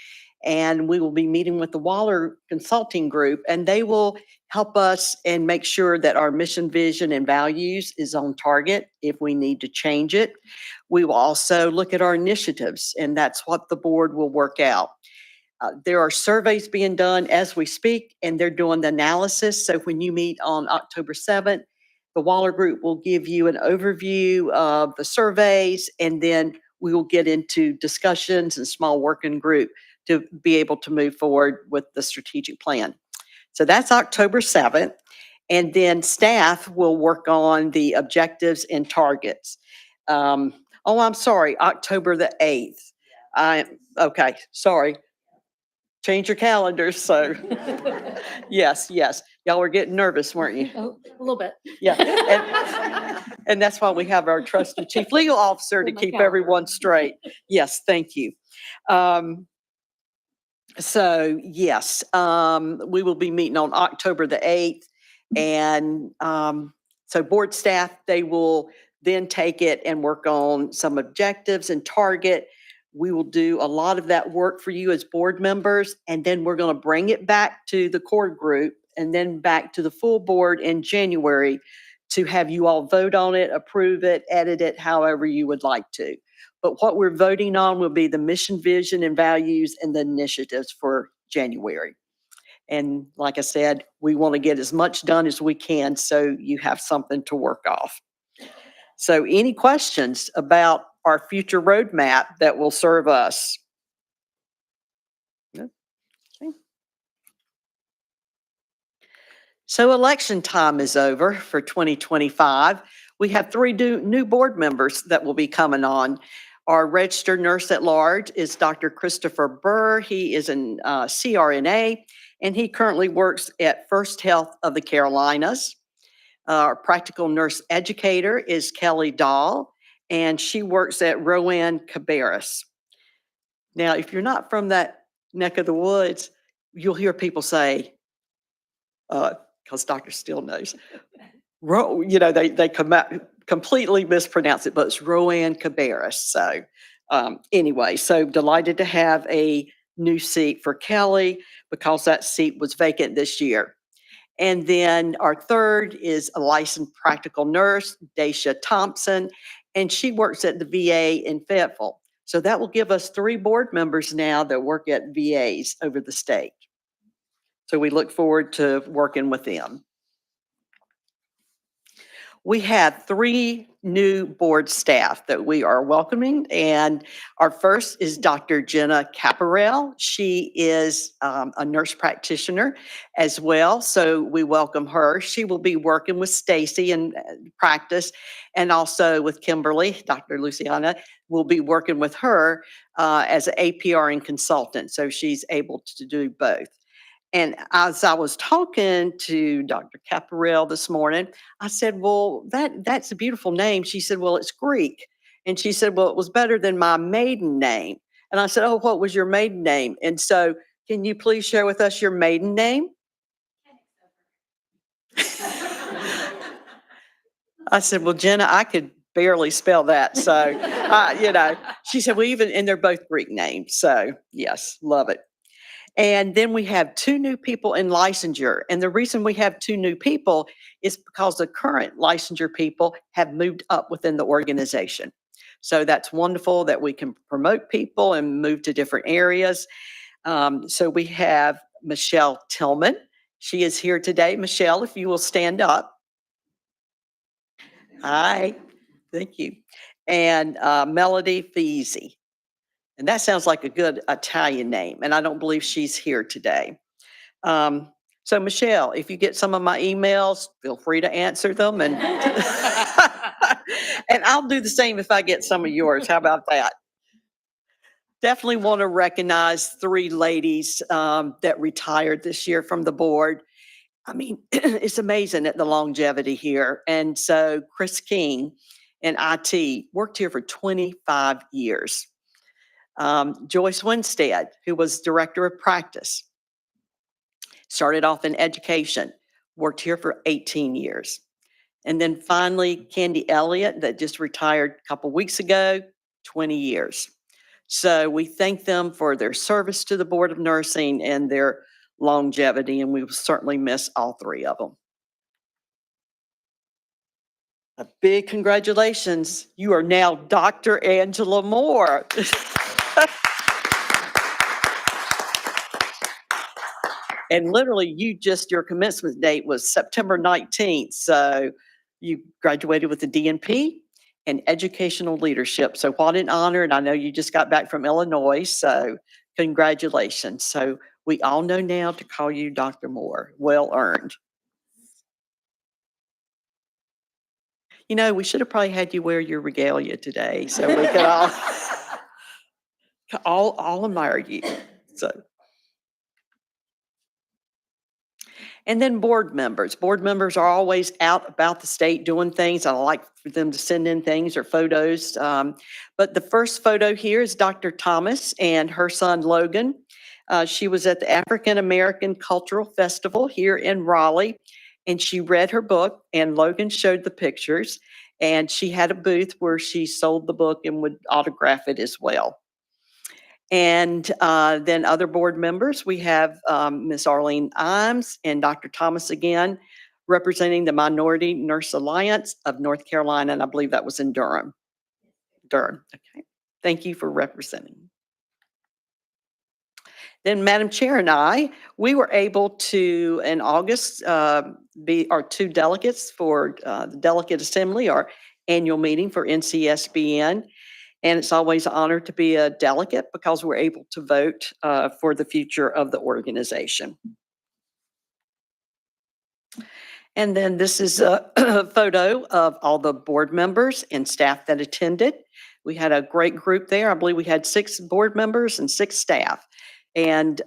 and we will be meeting with the Waller Consulting Group, and they will help us and make sure that our mission, vision, and values is on target if we need to change it. We will also look at our initiatives, and that's what the board will work out. There are surveys being done as we speak, and they're doing the analysis. So when you meet on October 7th, the Waller Group will give you an overview of the surveys, and then we will get into discussions and small working group to be able to move forward with the strategic plan. So that's October 7th. And then staff will work on the objectives and targets. Oh, I'm sorry, October the 8th. Okay, sorry. Change your calendars, so. Yes, yes. Y'all were getting nervous, weren't you? A little bit. Yeah. And that's why we have our trusted chief legal officer to Oh, my keep calendar. everyone straight. Yes, thank you. So yes, we will be meeting on October the 8th. And so board staff, they will then take it and work on some objectives and target. We will do a lot of that work for you as board members, and then we're going to bring it back to the core group and then back to the full board in January to have you all vote on it, approve it, edit it, however you would like to. But what we're voting on will be the mission, vision, and values and the initiatives for January. And like I said, we want to get as much done as we can so you have something to work off. So any questions about our future roadmap that will serve us? No? Okay. So election time is over for 2025. We have 3 new board members that will be coming on. Our registered nurse at large is Dr. Christopher Burr. He is an CRNA, and he currently works at First Health of the Carolinas. Our practical nurse educator is Kelly Dahl, and she works at Rowan Cabarrus. Now, if you're not from that neck of the woods, you'll hear people say, because Dr. Steele knows, they come out, completely mispronounce it, but it's Rowan Cabarrus. So anyway, so delighted to have a new seat for Kelly because that seat was vacant this year. And then our third is a licensed practical nurse, Dacia Thompson, and she works at the VA in Fayetteville. So that will give us 3 board members now that work at VAs over the state. So we look forward to working with them. We have 3 new board staff that we are welcoming, and our first is Dr. Jenna Caparel. She is a nurse practitioner as well, so we welcome her. She will be working with Stacy in practice, and also with Kimberly. Dr. Luciana will be working with her as an APR and consultant, so she's able to do both. And as I was talking to Dr. Caparel this morning, I said, well, that's a beautiful name. She said, well, it's Greek. And she said, well, it was better than my maiden name. And I said, oh, what was your maiden name? And so can you please share with us your maiden name? I said, well, Jenna, I could barely spell that. So, she said, well, and they're both Greek names. So yes, love it. And then we have 2 new people in licensure. And the reason we have 2 new people is because the current licensure people have moved up within the organization. So that's wonderful that we can promote people and move to different areas. So we have Michelle Tillman. She is here today. Michelle, if you will stand up. Hi, thank you. And Melody Feezy. And that sounds like a good Italian name, and I don't believe she's here today. So Michelle, if you get some of my emails, feel free to answer them, and and I'll do the same if I get some of yours. How about that? Definitely want to recognize 3 ladies that retired this year from the board. I mean, it's amazing at the longevity here. And so Chris King in IT worked here for 25 years. Joyce Winstead, who was director of practice, started off in education, worked here for 18 years. And then finally, Candy Elliott, that just retired a couple weeks ago, 20 years. So we thank them for their service to the Board of Nursing and their longevity, and we will certainly miss all 3 of them. A big congratulations. You are now Dr. Angela Moore. And literally, your commencement date was September 19th. So you graduated with a DNP and educational leadership. So what an honor. And I know you just got back from Illinois. So congratulations. So we all know now to call you Dr. Moore. Well earned. You know, we should have probably had you wear your regalia today so we could all admire you. So. And then board members. Board members are always out about the state doing things. I like for them to send in things or photos. But the first photo here is Dr. Thomas and her son Logan. She was at the African American Cultural Festival here in Raleigh, and she read her book, and Logan showed the pictures. And she had a booth where she sold the book and would autograph it as well. And then other board members, we have Ms. Arlene Imes and Dr. Thomas again, representing the Minority Nurse Alliance of North Carolina, and I believe that was in Durham. Okay. Thank you for representing. Then Madam Chair and I, we were able to, in August, be our two delegates for the Delegate Assembly, our annual meeting for NCSBN. And it's always an honor to be a delegate because we're able to vote for the future of the organization. And then this is a photo of all the board members and staff that attended. We had a great group there. I believe we had 6 board members and 6 staff. And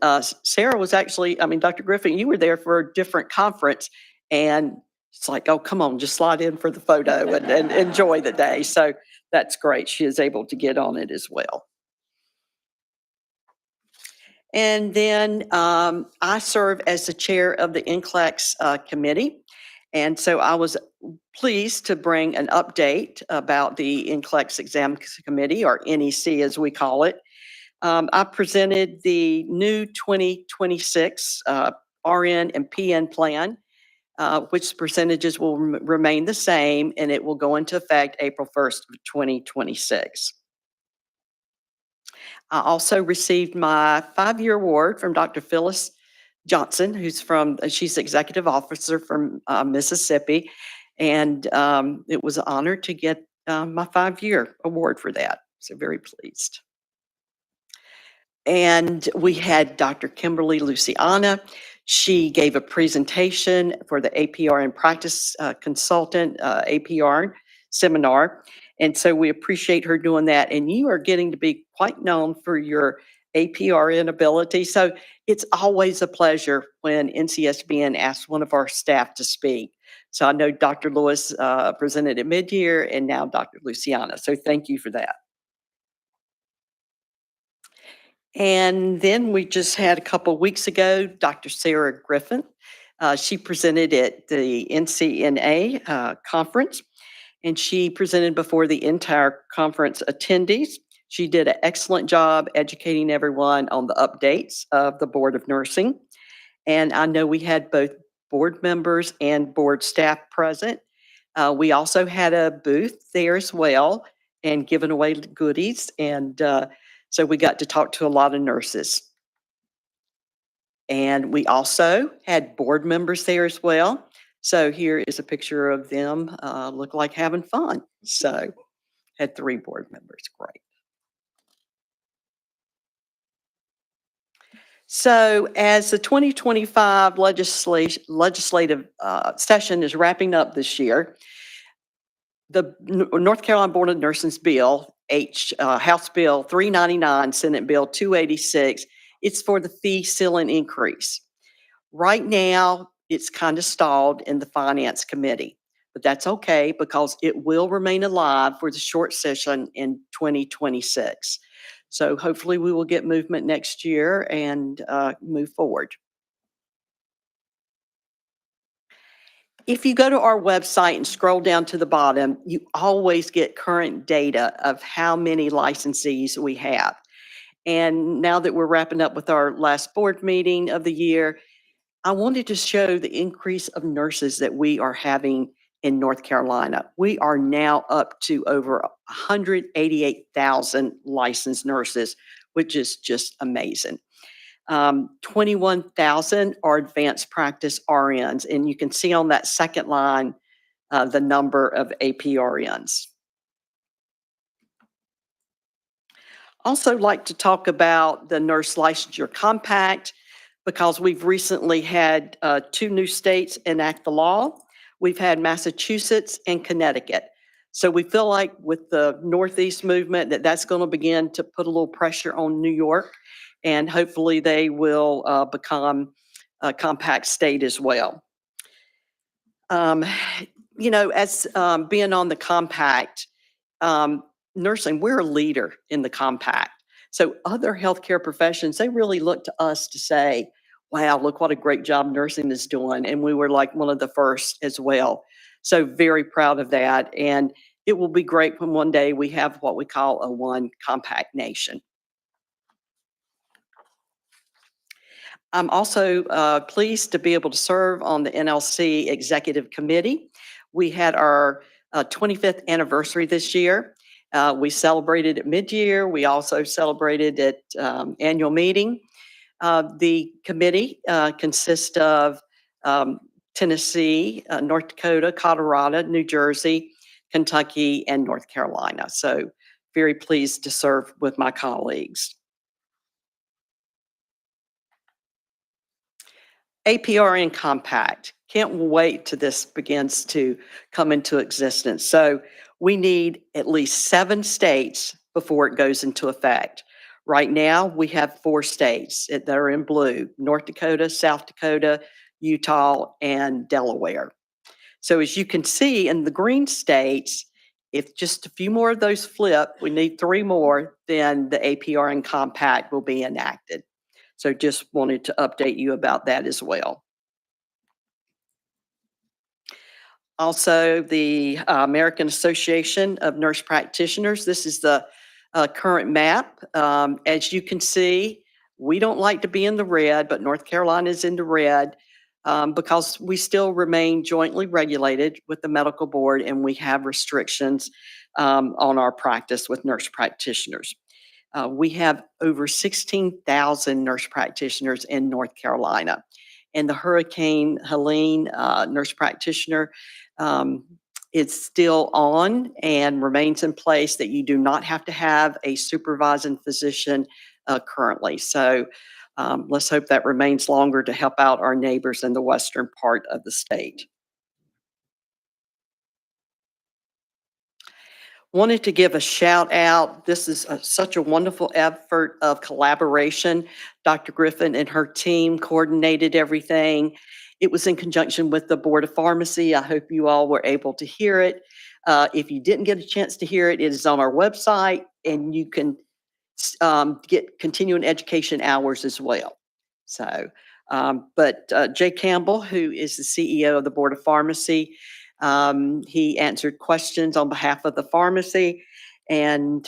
Sarah was actually, Dr. Griffin, you were there for a different conference. And it's like, oh, come on, just slide in for the photo and enjoy the day. So that's great. She is able to get on it as well. And then I serve as the chair of the NCLEX committee. And so I was pleased to bring an update about the NCLEX exam committee, or NEC as we call it. I presented the new 2026 RN and PN plan, which percentages will remain the same, and it will go into effect April 1st of 2026. I also received my 5-year award from Dr. Phyllis Johnson, she's the executive officer from Mississippi, and it was an honor to get my 5-year award for that. So very pleased. And we had Dr. Kimberly Luciana. She gave a presentation for the APR and practice consultant APR seminar. And so we appreciate her doing that. And you are getting to be quite known for your APRN ability. So it's always a pleasure when NCSBN asks one of our staff to speak. So I know Dr. Lewis presented at mid-year and now Dr. Luciana. So thank you for that. And then we just had a couple of weeks ago, Dr. Sarah Griffin. She presented at the NCNA conference, and she presented before the entire conference attendees. She did an excellent job educating everyone on the updates of the Board of Nursing. And I know we had both board members and board staff present. We also had a booth there as well and giving away goodies. And so we got to talk to a lot of nurses. And we also had board members there as well. So here is a picture of them, look like having fun. So had 3 board members, great. So as the 2025 legislative session is wrapping up this year, the North Carolina Board of Nursing's bill, House Bill 399, Senate Bill 286, it's for the fee ceiling increase. Right now, it's kind of stalled in the Finance Committee, but that's okay because it will remain alive for the short session in 2026. So hopefully we will get movement next year and move forward. If you go to our website and scroll down to the bottom, you always get current data of how many licensees we have. And now that we're wrapping up with our last board meeting of the year, I wanted to show the increase of nurses that we are having in North Carolina. We are now up to over 188,000 licensed nurses, which is just amazing. 21,000 are advanced practice RNs. And you can see on that second line, the number of APRNs. Also like to talk about the Nurse Licensure Compact because we've recently had 2 new states enact the law. We've had Massachusetts and Connecticut. So we feel like with the Northeast movement that's going to begin to put a little pressure on New York, and hopefully they will become a compact state as well. You know, as being on the compact, nursing, we're a leader in the compact. So other healthcare professions, they really look to us to say, wow, look what a great job nursing is doing. And we were like one of the first as well. So very proud of that. And it will be great when one day we have what we call a one compact nation. I'm also pleased to be able to serve on the NLC Executive Committee. We had our 25th anniversary this year. We celebrated at mid-year. We also celebrated at annual meeting. The committee consists of Tennessee, North Dakota, Colorado, New Jersey, Kentucky, and North Carolina. So very pleased to serve with my colleagues. APRN Compact. Can't wait till this begins to come into existence. So we need at least 7 states before it goes into effect. Right now, we have 4 states that are in blue: North Dakota, South Dakota, Utah, and Delaware. So as you can see in the green states, if just a few more of those flip, we need 3 more, then the APRN Compact will be enacted. So just wanted to update you about that as well. Also, the American Association of Nurse Practitioners. This is the current map. As you can see, we don't like to be in the red, but North Carolina is in the red because we still remain jointly regulated with the medical board, and we have restrictions on our practice with nurse practitioners. We have over 16,000 nurse practitioners in North Carolina. And the Hurricane Helene nurse practitioner is still on and remains in place, that you do not have to have a supervising physician currently. So let's hope that remains longer to help out our neighbors in the western part of the state. Wanted to give a shout out. This is such a wonderful effort of collaboration. Dr. Griffin and her team coordinated everything. It was in conjunction with the Board of Pharmacy. I hope you all were able to hear it. If you didn't get a chance to hear it, it is on our website, and you can get continuing education hours as well. So, but Jay Campbell, who is the CEO of the Board of Pharmacy, he answered questions on behalf of the pharmacy, and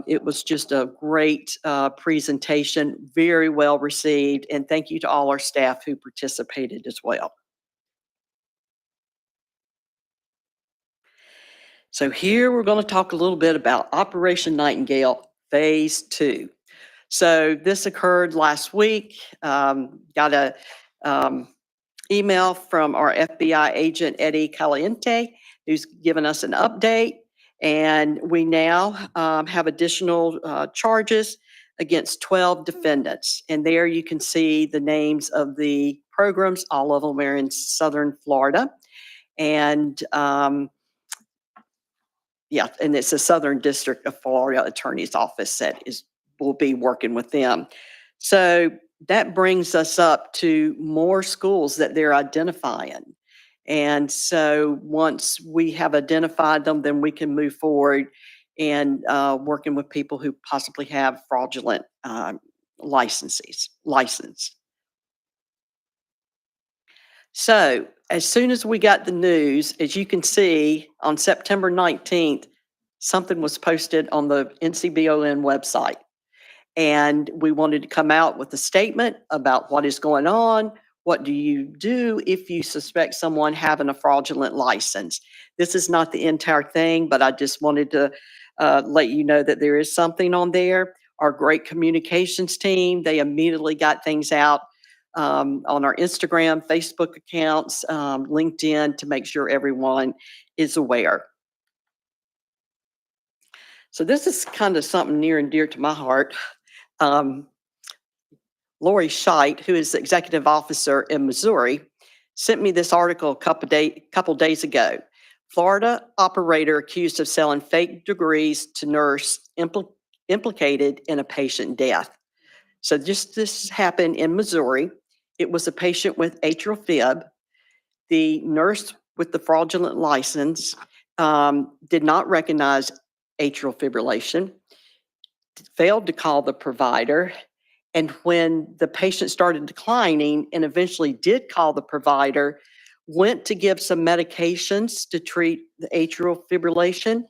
it was just a great presentation, very well received, and thank you to all our staff who participated as well. So here we're going to talk a little bit about Operation Nightingale Phase 2. So this occurred last week. Got a email from our FBI agent, Eddie Caliente, who's given us an update. And we now have additional charges against 12 defendants. And there you can see the names of the programs. All of them are in Southern Florida. And yeah, and it's the Southern District of Florida Attorney's Office that will be working with them. So that brings us up to more schools that they're identifying. And so once we have identified them, then we can move forward and working with people who possibly have fraudulent license. So as soon as we got the news, as you can see, on September 19th, something was posted on the NCBON website. And we wanted to come out with a statement about what is going on. What do you do if you suspect someone having a fraudulent license? This is not the entire thing, but I just wanted to let you know that there is something on there. our great communications team. They immediately got things out on our Instagram, Facebook accounts, LinkedIn, to make sure everyone is aware. So this is kind of something near and dear to my heart. Lori Scheit, who is the executive officer in Missouri, sent me this article a couple days ago. Florida operator accused of selling fake degrees to nurse implicated in a patient death. So this happened in Missouri. It was a patient with atrial fib. The nurse with the fraudulent license did not recognize atrial fibrillation, failed to call the provider, and when the patient started declining and eventually did call the provider, went to give some medications to treat the atrial fibrillation,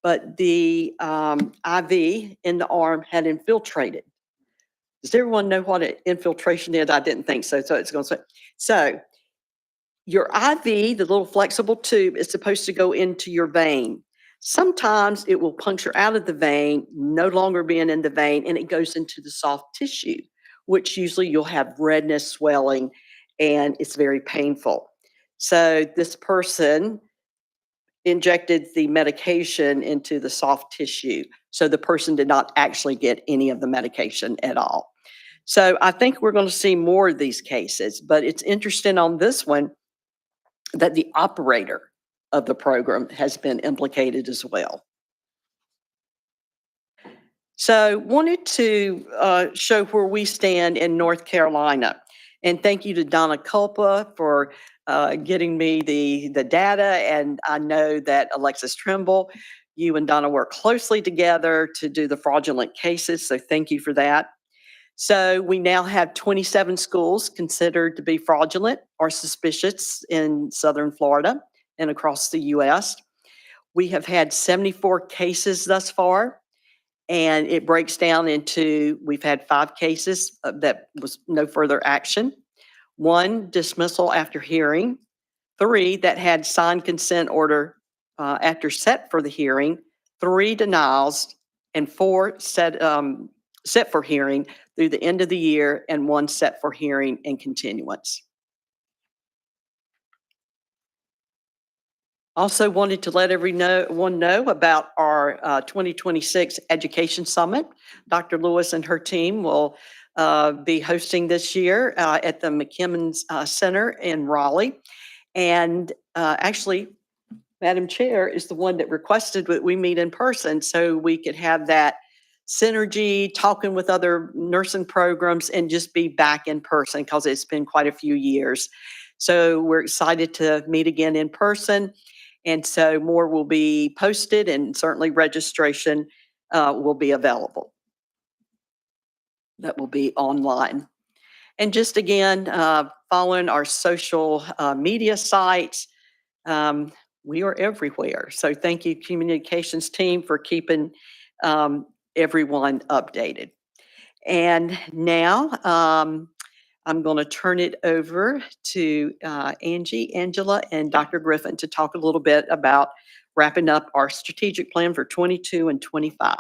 but the IV in the arm had infiltrated. Does everyone know what an infiltration is? I didn't think so, so it's going to say. So your IV, the little flexible tube, is supposed to go into your vein. Sometimes it will puncture out of the vein, no longer being in the vein, and it goes into the soft tissue, which usually you'll have redness, swelling, and it's very painful. So this person injected the medication into the soft tissue. So the person did not actually get any of the medication at all. So I think we're going to see more of these cases, but it's interesting on this one that the operator of the program has been implicated as well. So wanted to show where we stand in North Carolina. And thank you to Donna Culpa for getting me the data. And I know that Alexis Trimble, you and Donna work closely together to do the fraudulent cases. So thank you for that. So we now have 27 schools considered to be fraudulent or suspicious in Southern Florida and across the U.S. We have had 74 cases thus far, and it breaks down into, we've had 5 cases that was no further action, 1 dismissal after hearing, 3 that had signed consent order after set for the hearing, 3 denials, and 4 set for hearing through the end of the year, and 1 set for hearing and continuance. Also wanted to let everyone know about our 2026 Education Summit. Dr. Lewis and her team will be hosting this year at the McKimmons Center in Raleigh. And actually, Madam Chair is the one that requested that we meet in person so we could have that synergy, talking with other nursing programs, and just be back in person because it's been quite a few years. So we're excited to meet again in person. And so more will be posted, and certainly registration will be available. That will be online. And just again, following our social media sites, we are everywhere. So thank you, communications team, for keeping everyone updated. And now I'm going to turn it over to Angela, and Dr. Griffin to talk a little bit about wrapping up our strategic plan for 22 and 25.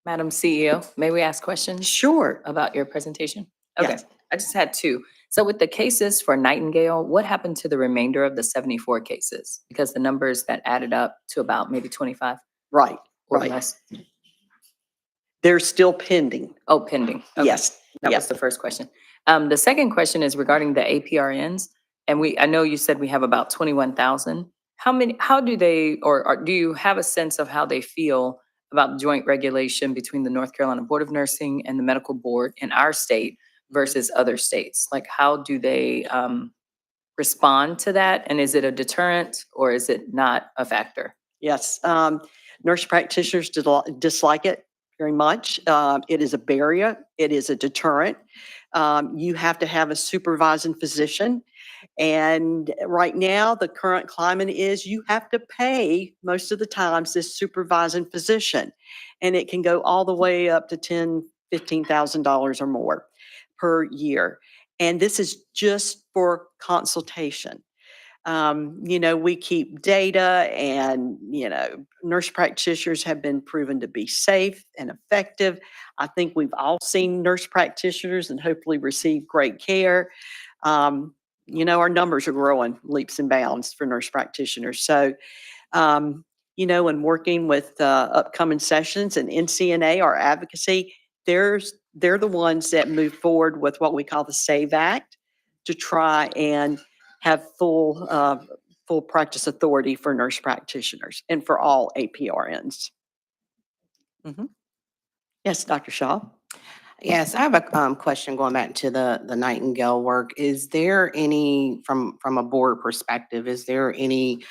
Madam CEO, may we ask questions Sure. about your presentation? Okay, Yes. I just had 2. So with the cases for Nightingale, what happened to the remainder of the 74 cases? Because the numbers that added up to about maybe 25 Right, or right. less. They're still pending. Oh, pending. Okay. Yes. That yeah. was the first question. The second question is regarding the APRNs. And I know you said we have about 21,000. How do they, or do you have a sense of how they feel about the joint regulation between the North Carolina Board of Nursing and the medical board in our state versus other states? Like, how do they respond to that? And is it a deterrent or is it not a factor? Yes. Nurse practitioners dislike it very much. It is a barrier. It is a deterrent. You have to have a supervising physician. And right now, the current climate is you have to pay most of the times this supervising physician. And it can go all the way up to $10,000, $15,000 or more per year. And this is just for consultation. We keep data and, nurse practitioners have been proven to be safe and effective. I think we've all seen nurse practitioners and hopefully received great care. Our numbers are growing leaps and bounds for nurse practitioners. So, and working with upcoming sessions and NCNA, our advocacy, they're the ones that move forward with what we call the SAVE Act to try and have full practice authority for nurse practitioners and for all APRNs. Yes, Dr. Shaw. Yes, I have a question going back to the Nightingale work. Is there any, from a board perspective, is there any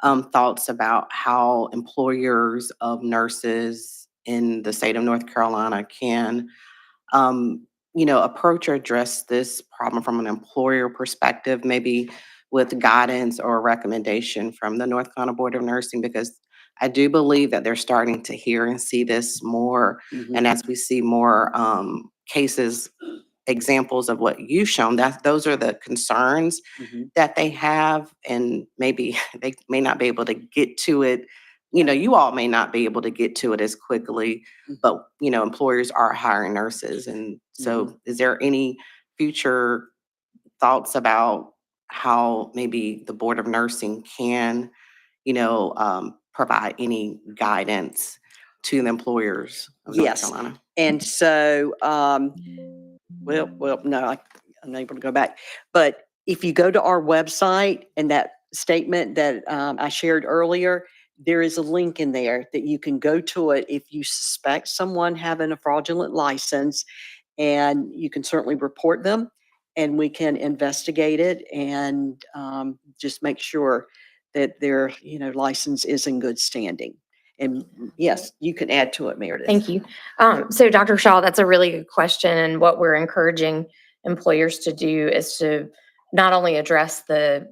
thoughts about how employers of nurses in the state of North Carolina can, approach or address this problem from an employer perspective, maybe with guidance or recommendation from the North Carolina Board of Nursing? Because I do believe that they're starting to hear and see this more. And as we see more cases, examples of what you've shown, those are the concerns that they have, and maybe they may not be able to get to it. You all may not be able to get to it as quickly, but, employers are hiring nurses. And so is there any future thoughts about how maybe the Board of Nursing can, provide any guidance to the employers of North Yes. Carolina? And so, no, I'm unable to go back. But if you go to our website and that statement that I shared earlier, there is a link in there that you can go to it if you suspect someone having a fraudulent license, and you can certainly report them and we can investigate it and just make sure that their, license is in good standing. And yes, you can add to it, Meredith. Thank you. So Dr. Shaw, that's a really good question. And what we're encouraging employers to do is to not only address the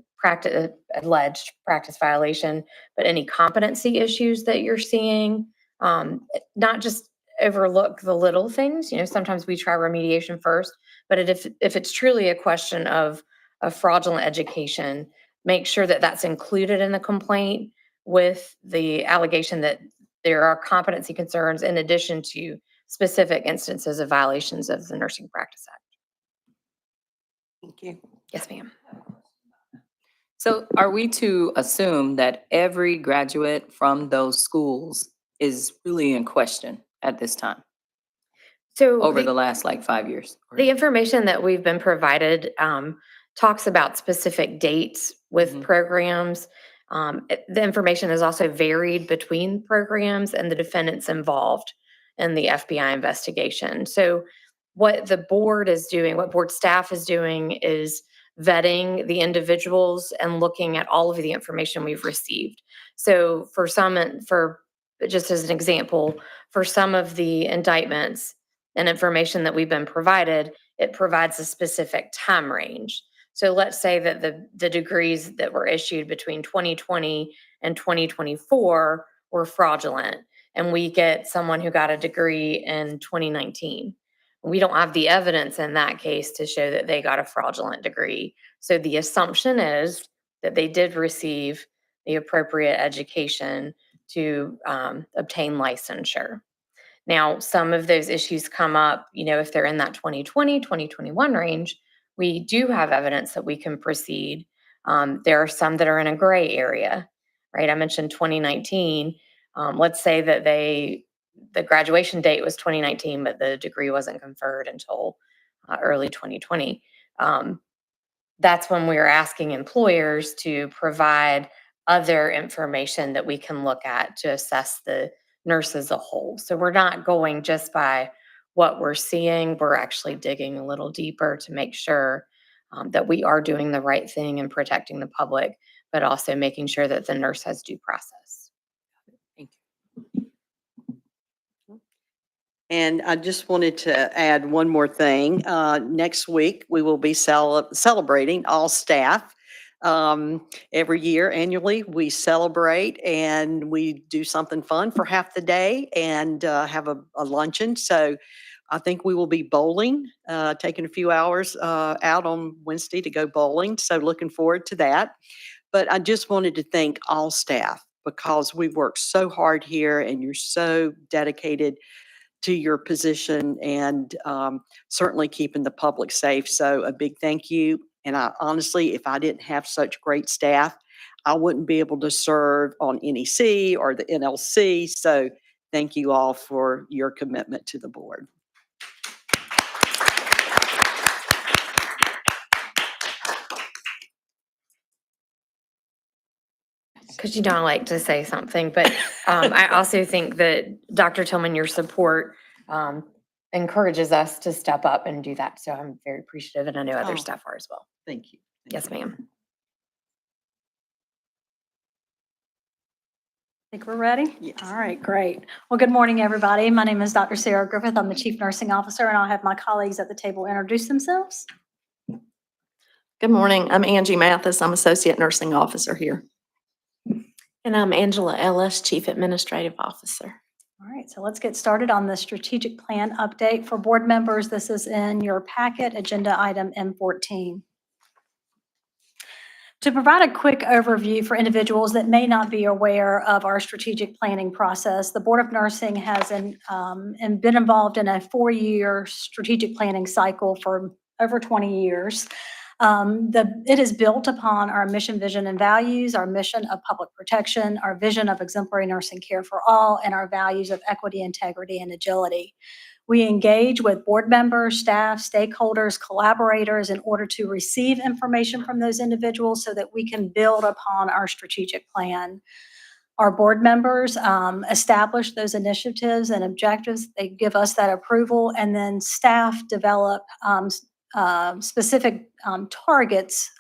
alleged practice violation, but any competency issues that you're seeing. Not just overlook the little things. Sometimes we try remediation first, but if it's truly a question of fraudulent education, make sure that that's included in the complaint with the allegation that there are competency concerns in addition to specific instances of violations of the Nursing Practice Act. Thank you. Yes, ma'am. So are we to assume that every graduate from those schools is really in question at this time, So over the last 5 years? the information that we've been provided talks about specific dates with programs. The information is also varied between programs and the defendants involved in the FBI investigation. So what the board is doing, what board staff is doing, is vetting the individuals and looking at all of the information we've received. So just as an example, for some of the indictments and information that we've been provided, it provides a specific time range. So let's say that the degrees that were issued between 2020 and 2024 were fraudulent, and we get someone who got a degree in 2019. We don't have the evidence in that case to show that they got a fraudulent degree. So the assumption is that they did receive the appropriate education to obtain licensure. Now, some of those issues come up, if they're in that 2020, 2021 range, we do have evidence that we can proceed. There are some that are in a gray area, right? I mentioned 2019. Let's say that the graduation date was 2019, but the degree wasn't conferred until early 2020. That's when we're asking employers to provide other information that we can look at to assess the nurse as a whole. So we're not going just by what we're seeing. We're actually digging a little deeper to make sure that we are doing the right thing and protecting the public, but also making sure that the nurse has due process. Thank And I just wanted to add one more thing. Next week, we will be celebrating all staff. Every year, annually, we celebrate and we do something fun for half the day and have a luncheon. So I think we will be bowling, taking a few hours out on Wednesday to go bowling. So looking forward to that. But I just wanted to thank all staff because we work so hard here and you're so dedicated to your position and certainly keeping the public safe. So a big thank you. And I honestly, if I didn't have such great staff, I wouldn't be able to serve on NEC or the NLC. So thank you all for your commitment to the board. Because you don't like to say something, but I also think that Dr. Tillman, your support encourages us to step up and do that. So I'm very appreciative, and I know other Oh. staff are as well. Thank you. Yes, ma'am. Think we're ready? Yes. All right, great. Well, good morning, everybody. My name is Dr. Sarah Griffith. I'm the Chief Nursing Officer, and I'll have my colleagues at the table introduce themselves. Good morning. I'm Angie Mathis. I'm Associate Nursing Officer here. And I'm Angela Ellis, Chief Administrative Officer. All right, so let's get started on the strategic plan update for board members. This is in your packet, agenda item M14. To provide a quick overview for individuals that may not be aware of our strategic planning process, the Board of Nursing has been involved in a 4-year strategic planning cycle for over 20 years. It is built upon our mission, vision, and values, our mission of public protection, our vision of exemplary nursing care for all, and our values of equity, integrity, and agility. We engage with board members, staff, stakeholders, collaborators in order to receive information from those individuals so that we can build upon our strategic plan. Our board members establish those initiatives and objectives. They give us that approval, and then staff develop specific targets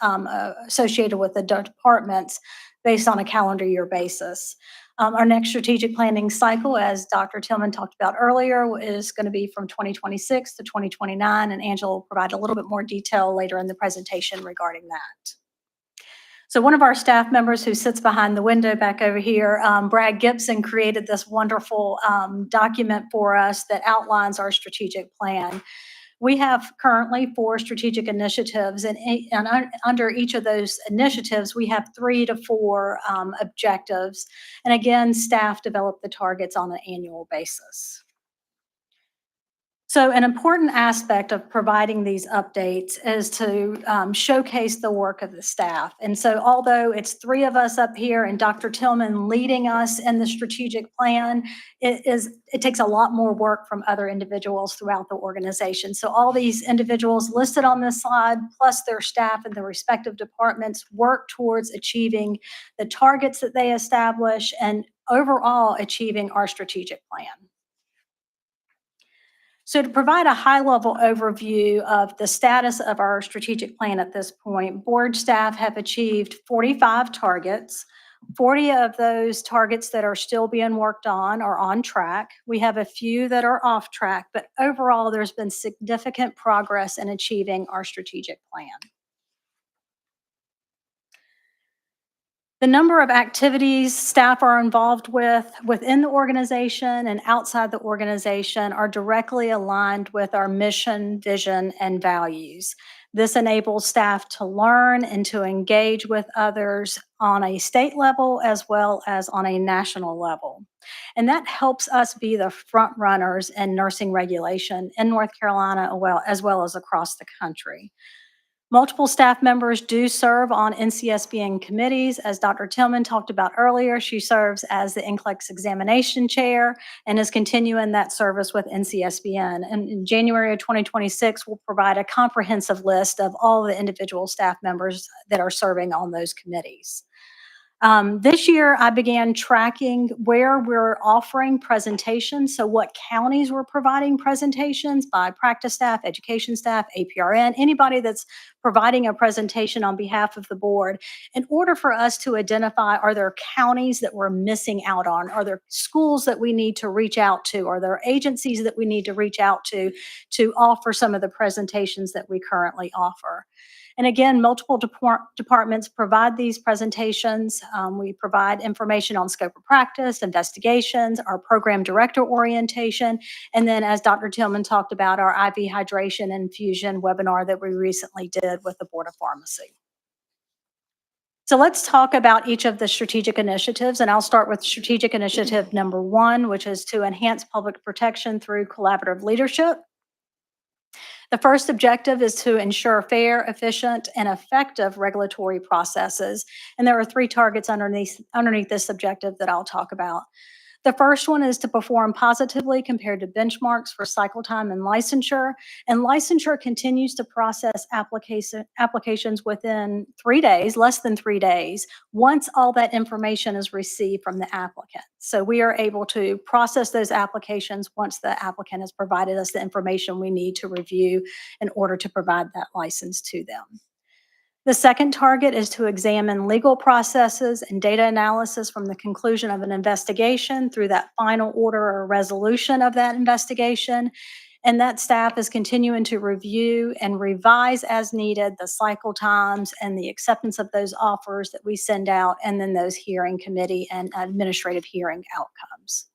associated with the departments based on a calendar year basis. Our next strategic planning cycle, as Dr. Tillman talked about earlier, is going to be from 2026 to 2029, and Angela will provide a little bit more detail later in the presentation regarding that. So one of our staff members who sits behind the window back over here, Brad Gibson, created this wonderful document for us that outlines our strategic plan. We have currently 4 strategic initiatives, and under each of those initiatives, we have 3 to 4 objectives. And again, staff develop the targets on an annual basis. So an important aspect of providing these updates is to showcase the work of the staff. And so although it's 3 of us up here and Dr. Tillman leading us in the strategic plan, it takes a lot more work from other individuals throughout the organization. So all these individuals listed on this slide, plus their staff in their respective departments, work towards achieving the targets that they establish and overall achieving our strategic plan. So to provide a high-level overview of the status of our strategic plan at this point, board staff have achieved 45 targets. 40 of those targets that are still being worked on are on track. We have a few that are off track, but overall, there's been significant progress in achieving our strategic plan. The number of activities staff are involved with within the organization and outside the organization are directly aligned with our mission, vision, and values. This enables staff to learn and to engage with others on a state level as well as on a national level. And that helps us be the front runners in nursing regulation in North Carolina as well as across the country. Multiple staff members do serve on NCSBN committees. As Dr. Tillman talked about earlier, she serves as the NCLEX examination chair and is continuing that service with NCSBN. And in January of 2026, we'll provide a comprehensive list of all the individual staff members that are serving on those committees. This year, I began tracking where we're offering presentations. So what counties we're providing presentations by practice staff, education staff, APRN, anybody that's providing a presentation on behalf of the board, in order for us to identify, are there counties that we're missing out on? Are there schools that we need to reach out to? Are there agencies that we need to reach out to offer some of the presentations that we currently offer? And again, multiple departments provide these presentations. We provide information on scope of practice, investigations, our program director orientation, and then as Dr. Tillman talked about, our IV hydration and infusion webinar that we recently did with the Board of Pharmacy. So let's talk about each of the strategic initiatives, and I'll start with strategic initiative number 1, which is to enhance public protection through collaborative leadership. The first objective is to ensure fair, efficient, and effective regulatory processes. And there are 3 targets underneath this objective that I'll talk about. The first one is to perform positively compared to benchmarks for cycle time and licensure. And licensure continues to process applications within 3 days, less than 3 days, once all that information is received from the applicant. So we are able to process those applications once the applicant has provided us the information we need to review in order to provide that license to them. The second target is to examine legal processes and data analysis from the conclusion of an investigation through that final order or resolution of that investigation. And that staff is continuing to review and revise as needed the cycle times and the acceptance of those offers that we send out, and then those hearing committee and administrative hearing outcomes.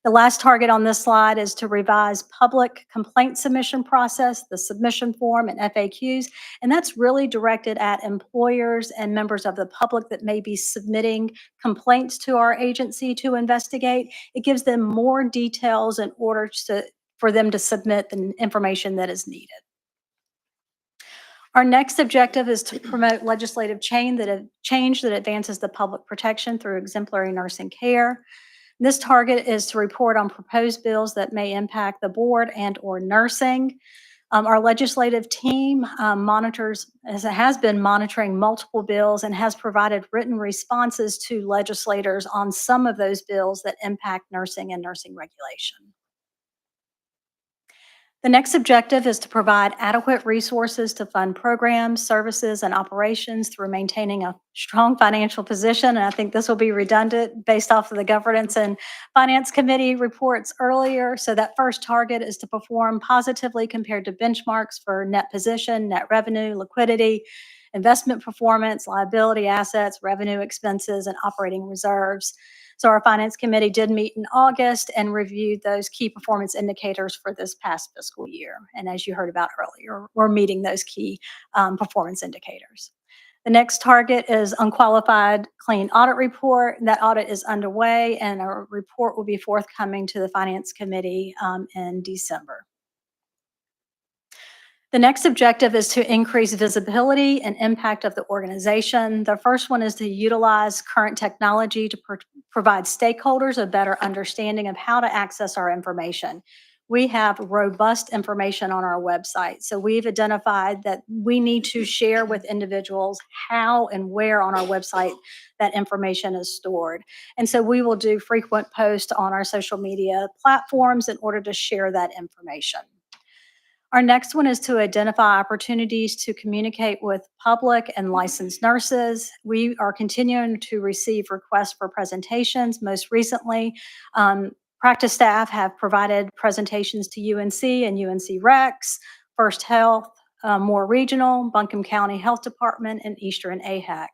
The last target on this slide is to revise public complaint submission process, the submission form and FAQs, and that's really directed at employers and members of the public that may be submitting complaints to our agency to investigate. It gives them more details in order for them to submit the information that is needed. Our next objective is to promote legislative change that advances the public protection through exemplary nursing care. This target is to report on proposed bills that may impact the board and/or nursing. Our legislative team has been monitoring multiple bills and has provided written responses to legislators on some of those bills that impact nursing and nursing regulation. The next objective is to provide adequate resources to fund programs, services, and operations through maintaining a strong financial position. And I think this will be redundant based off of the Governance and Finance Committee reports earlier. So that first target is to perform positively compared to benchmarks for net position, net revenue, liquidity, investment performance, liability assets, revenue expenses, and operating reserves. So our Finance Committee did meet in August and reviewed those key performance indicators for this past fiscal year. And as you heard about earlier, we're meeting those key performance indicators. The next target is unqualified clean audit report. That audit is underway, and a report will be forthcoming to the Finance Committee in December. The next objective is to increase visibility and impact of the organization. The first one is to utilize current technology to provide stakeholders a better understanding of how to access our information. We have robust information on our website, so we've identified that we need to share with individuals how and where on our website that information is stored. And so we will do frequent posts on our social media platforms in order to share that information. Our next one is to identify opportunities to communicate with public and licensed nurses. We are continuing to receive requests for presentations. Most recently, practice staff have provided presentations to UNC and UNC Rex, First Health, Moore Regional, Buncombe County Health Department, and Eastern AHAC.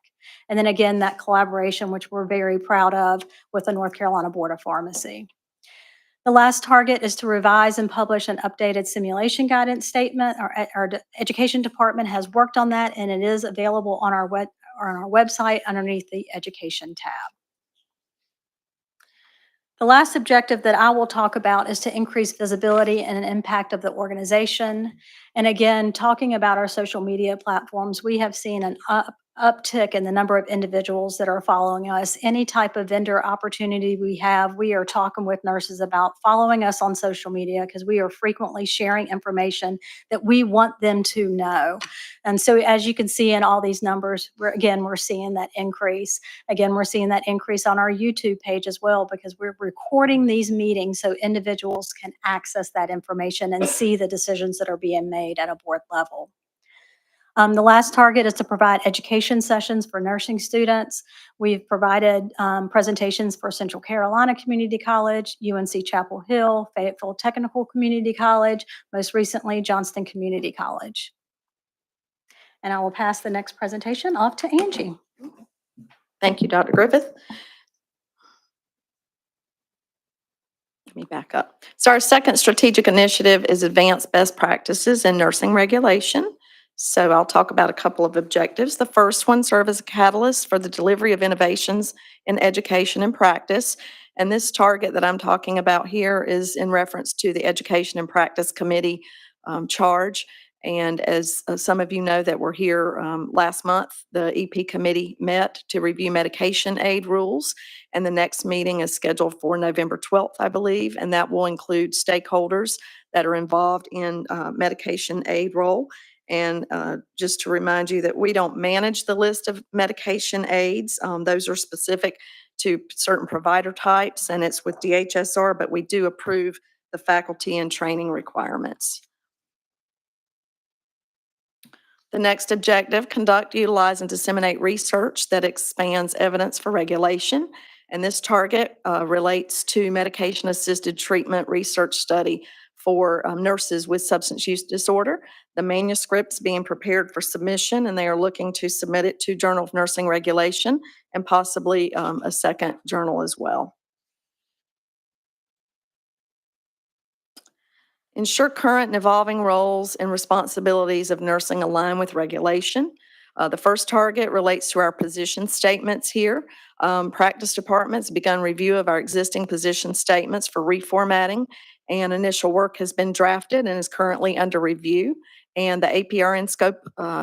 And then again, that collaboration, which we're very proud of, with the North Carolina Board of Pharmacy. The last target is to revise and publish an updated simulation guidance statement. Our education department has worked on that, and it is available on our website underneath the education tab. The last objective that I will talk about is to increase visibility and an impact of the organization. And again, talking about our social media platforms, we have seen an uptick in the number of individuals that are following us. Any type of vendor opportunity we have, we are talking with nurses about following us on social media, because we are frequently sharing information that we want them to know. And so as you can see in all these numbers, we're seeing that increase. Again, we're seeing that increase on our YouTube page as well, because we're recording these meetings so individuals can access that information and see the decisions that are being made at a board level. The last target is to provide education sessions for nursing students. We've provided presentations for Central Carolina Community College, UNC Chapel Hill, Fayetteville Technical Community College, most recently Johnston Community College. And I will pass the next presentation off to Angie. Thank you, Dr. Griffith. Let me back up. So our second strategic initiative is advance best practices in nursing regulation. So I'll talk about a couple of objectives. The first one, serve as a catalyst for the delivery of innovations in education and practice. And this target that I'm talking about here is in reference to the Education and Practice Committee charge. And as some of you know that were here last month, the EP committee met to review medication aid rules. And the next meeting is scheduled for November 12th, I believe, and that will include stakeholders that are involved in medication aid role. And just to remind you that we don't manage the list of medication aids. Those are specific to certain provider types, and it's with DHSR, but we do approve the faculty and training requirements. The next objective, conduct, utilize, and disseminate research that expands evidence for regulation. And this target relates to medication-assisted treatment research study for nurses with substance use disorder. The manuscript's being prepared for submission, and they are looking to submit it to Journal of Nursing Regulation and possibly a second journal as well. Ensure current and evolving roles and responsibilities of nursing align with regulation. The first target relates to our position statements here. Practice departments begun review of our existing position statements for reformatting, and initial work has been drafted and is currently under review. And the APRN scope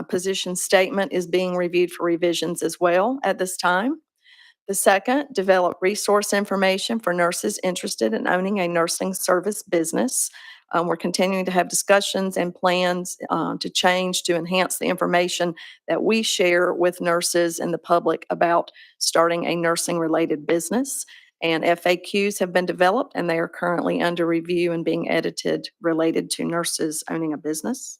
position statement is being reviewed for revisions as well at this time. The second, develop resource information for nurses interested in owning a nursing service business. We're continuing to have discussions and plans to change to enhance the information that we share with nurses and the public about starting a nursing-related business. And FAQs have been developed, and they are currently under review and being edited related to nurses owning a business.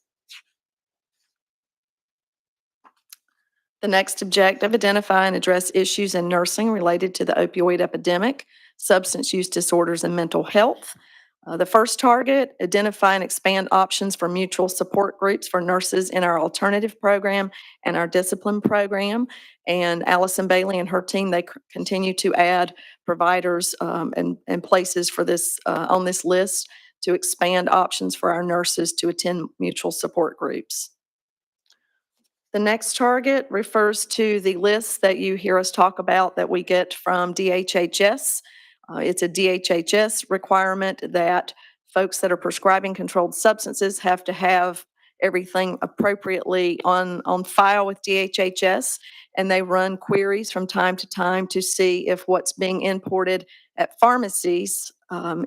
The next objective, identify and address issues in nursing related to the opioid epidemic, substance use disorders, and mental health. The first target, identify and expand options for mutual support groups for nurses in our alternative program and our discipline program. And Allison Bailey and her team, they continue to add providers and places for this on this list to expand options for our nurses to attend mutual support groups. The next target refers to the list that you hear us talk about that we get from DHHS. It's a DHHS requirement that folks that are prescribing controlled substances have to have everything appropriately on file with DHHS, and they run queries from time to time to see if what's being imported at pharmacies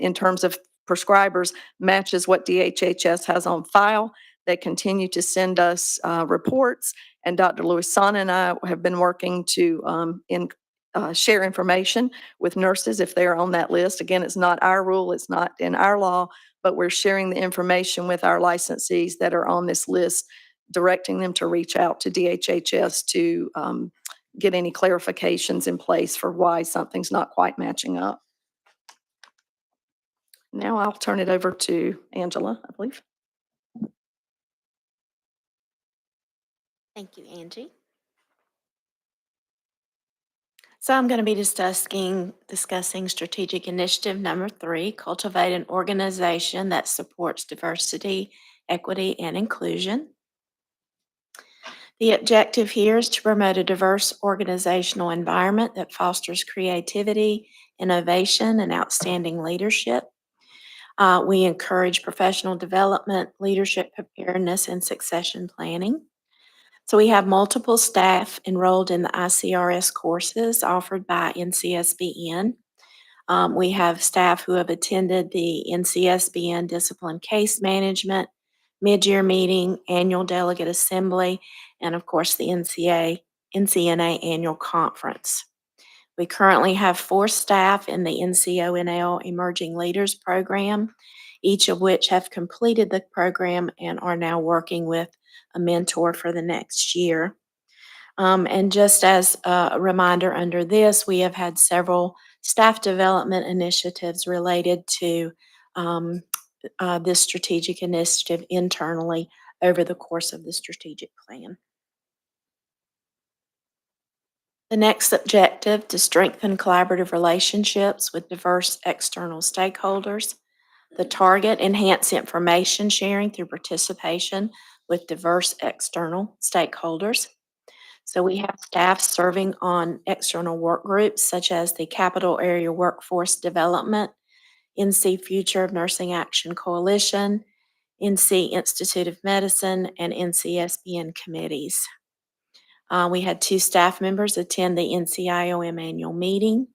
in terms of prescribers matches what DHHS has on file. They continue to send us reports, and Dr. Louisana and I have been working to share information with nurses if they're on that list. Again, it's not our rule, it's not in our law, but we're sharing the information with our licensees that are on this list, directing them to reach out to DHHS to get any clarifications in place for why something's not quite matching up. Now I'll turn it over to Angela, I believe. Thank you, Angie. So I'm going to be discussing strategic initiative number 3, cultivate an organization that supports diversity, equity, and inclusion. The objective here is to promote a diverse organizational environment that fosters creativity, innovation, and outstanding leadership. We encourage professional development, leadership preparedness, and succession planning. So we have multiple staff enrolled in the ICRS courses offered by NCSBN. We have staff who have attended the NCSBN Discipline Case Management, Mid-Year Meeting, Annual Delegate Assembly, and of course the NCNA Annual Conference. We currently have 4 staff in the NCONL Emerging Leaders Program, each of which have completed the program and are now working with a mentor for the next year. And just as a reminder under this, we have had several staff development initiatives related to this strategic initiative internally over the course of the strategic plan. The next objective, to strengthen collaborative relationships with diverse external stakeholders. The target, enhance information sharing through participation with diverse external stakeholders. So we have staff serving on external work groups such as the Capital Area Workforce Development, NC Future of Nursing Action Coalition, NC Institute of Medicine, and NCSBN committees. We had 2 staff members attend the NCIOM annual meeting.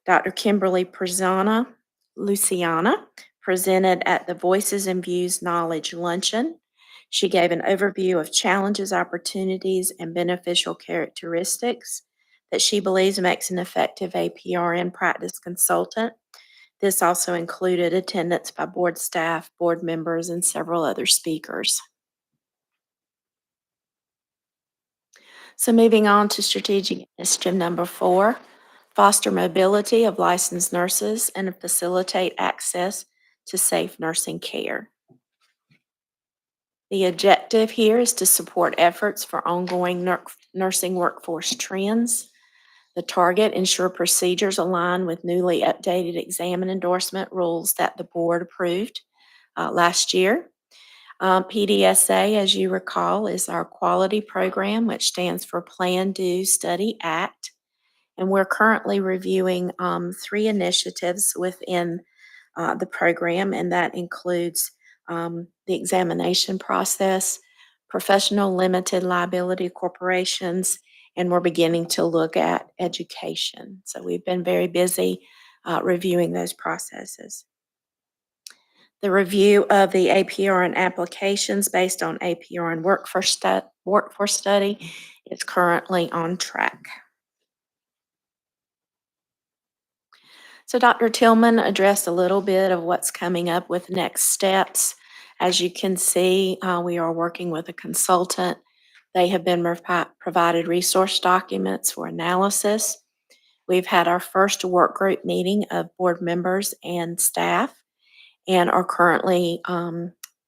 Dr. Kimberly Luciana presented at the Voices and Views Knowledge Luncheon. She gave an overview of challenges, opportunities, and beneficial characteristics that she believes makes an effective APRN practice consultant. This also included attendance by board staff, board members, and several other speakers. So moving on to strategic initiative number 4, foster mobility of licensed nurses and facilitate access to safe nursing care. The objective here is to support efforts for ongoing nursing workforce trends. The target, ensure procedures align with newly updated exam and endorsement rules that the board approved last year. PDSA, as you recall, is our quality program, which stands for Plan, Do, Study, Act. And we're currently reviewing 3 initiatives within the program, and that includes the examination process, professional limited liability corporations, and we're beginning to look at education. So we've been very busy reviewing those processes. The review of the APRN applications based on APRN workforce study is currently on track. So Dr. Tillman addressed a little bit of what's coming up with next steps. As you can see, we are working with a consultant. They have been provided resource documents for analysis. We've had our first work group meeting of board members and staff, and are currently,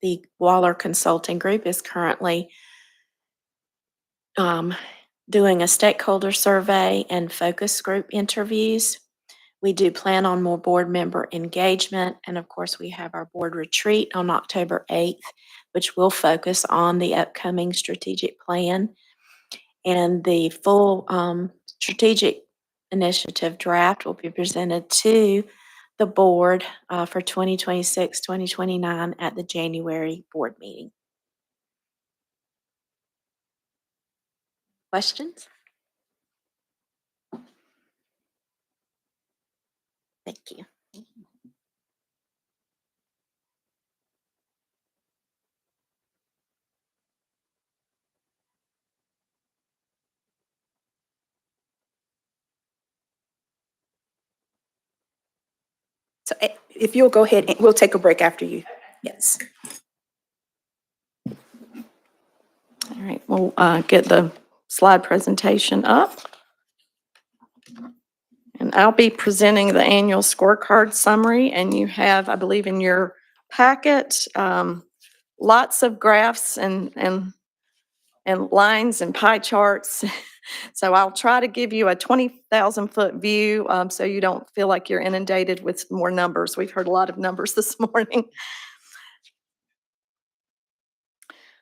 the Waller Consulting Group is currently doing a stakeholder survey and focus group interviews. We do plan on more board member engagement, and of course, we have our board retreat on October 8th, which will focus on the upcoming strategic plan. And the full strategic initiative draft will be presented to the board for 2026, 2029 at the January board meeting. Questions? Thank you. So if you'll go ahead, and we'll take a break after you. Yes. All right, we'll get the slide presentation up. And I'll be presenting the annual scorecard summary, and you have, I believe, in your packet, lots of graphs and lines and pie charts. So I'll try to give you a 20,000-foot view so you don't feel like you're inundated with more numbers. We've heard a lot of numbers this morning.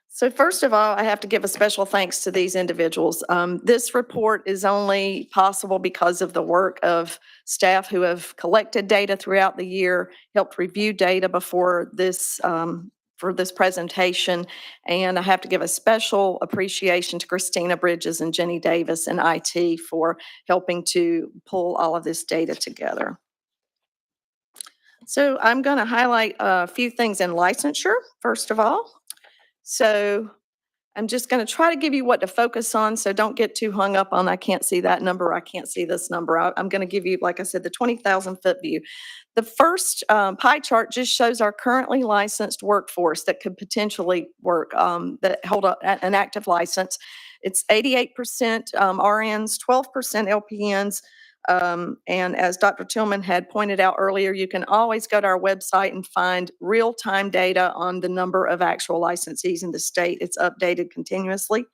So first of all, I have to give a special thanks to these individuals. This report is only possible because of the work of staff who have collected data throughout the year, helped review data before this for this presentation. And I have to give a special appreciation to Christina Bridges and Jenny Davis and IT for helping to pull all of this data together. So I'm going to highlight a few things in licensure, first of all. So I'm just going to try to give you what to focus on, so don't get too hung up on I can't see that number, I can't see this number. I'm going to give you, like I said, the 20,000-foot view. The first pie chart just shows our currently licensed workforce that could potentially work, that hold an active license. It's 88% RNs, 12% LPNs, and as Dr. Tillman had pointed out earlier, you can always go to our website and find real-time data on the number of actual licensees in the state. It's updated continuously.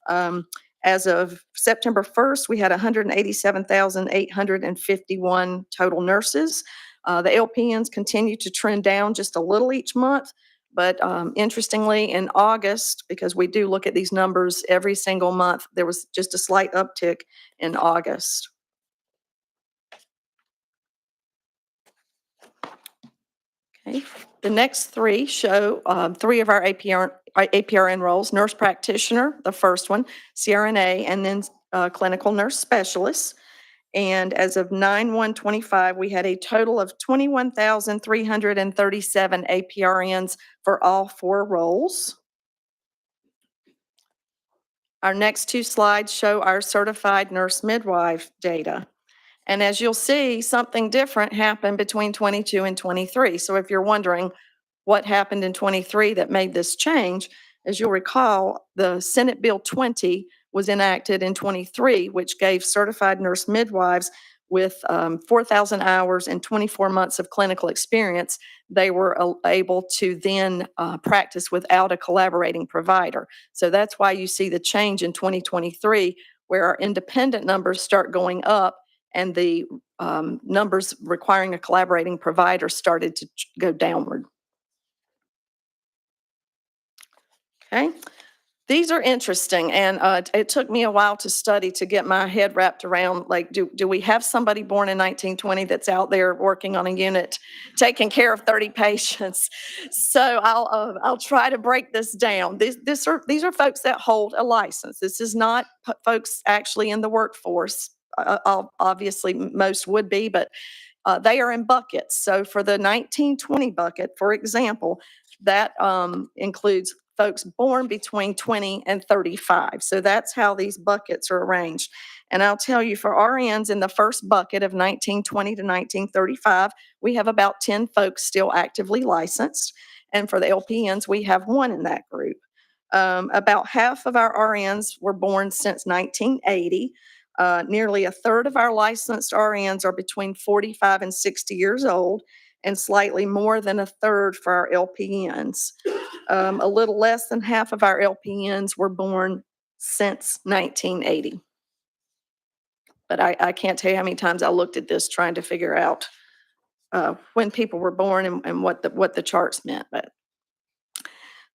As of September 1st, we had 187,851 total nurses. The LPNs continue to trend down just a little each month. But interestingly, in August, because we do look at these numbers every single month, there was just a slight uptick in August. Okay. The next three show three of our APRN roles: nurse practitioner, the first one, CRNA, and then clinical nurse specialist. And as of 9/1/25, we had a total of 21,337 APRNs for all four roles. Our next two slides show our certified nurse midwife data. And as you'll see, something different happened between 22 and 23. So if you're wondering what happened in 23 that made this change, as you'll recall, the Senate Bill 20 was enacted in 23, which gave certified nurse midwives with 4,000 hours and 24 months of clinical experience. They were able to then practice without a collaborating provider. So that's why you see the change in 2023, where our independent numbers start going up and the numbers requiring a collaborating provider started to go downward. Okay, these are interesting, and it took me a while to study to get my head wrapped around, like, do we have somebody born in 1920 that's out there working on a unit, taking care of 30 patients? So I'll try to break this down. These are folks that hold a license. This is not folks actually in the workforce. Obviously, most would be, but they are in buckets. So for the 1920 bucket, for example, that includes folks born between 20 and 35. So that's how these buckets are arranged. And I'll tell you, for RNs in the first bucket of 1920 to 1935, we have about 10 folks still actively licensed. And for the LPNs, we have one in that group. About half of our RNs were born since 1980. Nearly a third of our licensed RNs are between 45 and 60 years old, and slightly more than a third for our LPNs. A little less than half of our LPNs were born since 1980. But I can't tell you how many times I looked at this trying to figure out when people were born and what the charts meant. But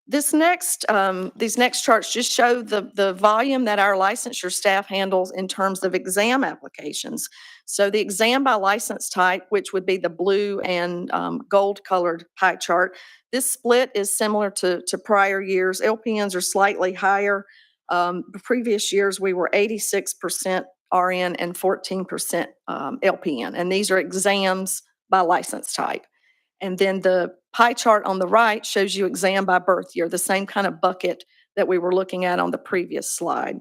these next charts just show the volume that our licensure staff handles in terms of exam applications. So the exam by license type, which would be the blue and gold colored pie chart, this split is similar to prior years. LPNs are slightly higher. The previous years, we were 86% RN and 14% LPN, and these are exams by license type. And then the pie chart on the right shows you exam by birth year, the same kind of bucket that we were looking at on the previous slide.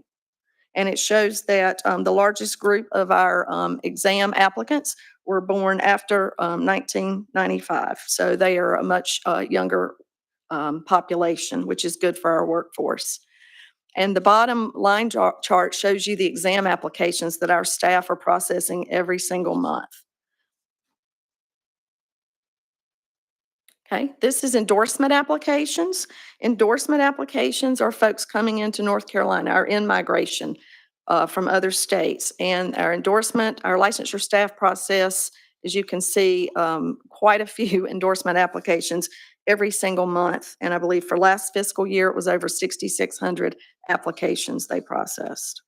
And it shows that the largest group of our exam applicants were born after 1995. So they are a much younger population, which is good for our workforce. And the bottom line chart shows you the exam applications that our staff are processing every single month. Okay, this is endorsement applications. Endorsement applications are folks coming into North Carolina, our in-migration from other states. And our licensure staff process, as you can see, quite a few endorsement applications every single month. And I believe for last fiscal year, it was over 6,600 applications they processed.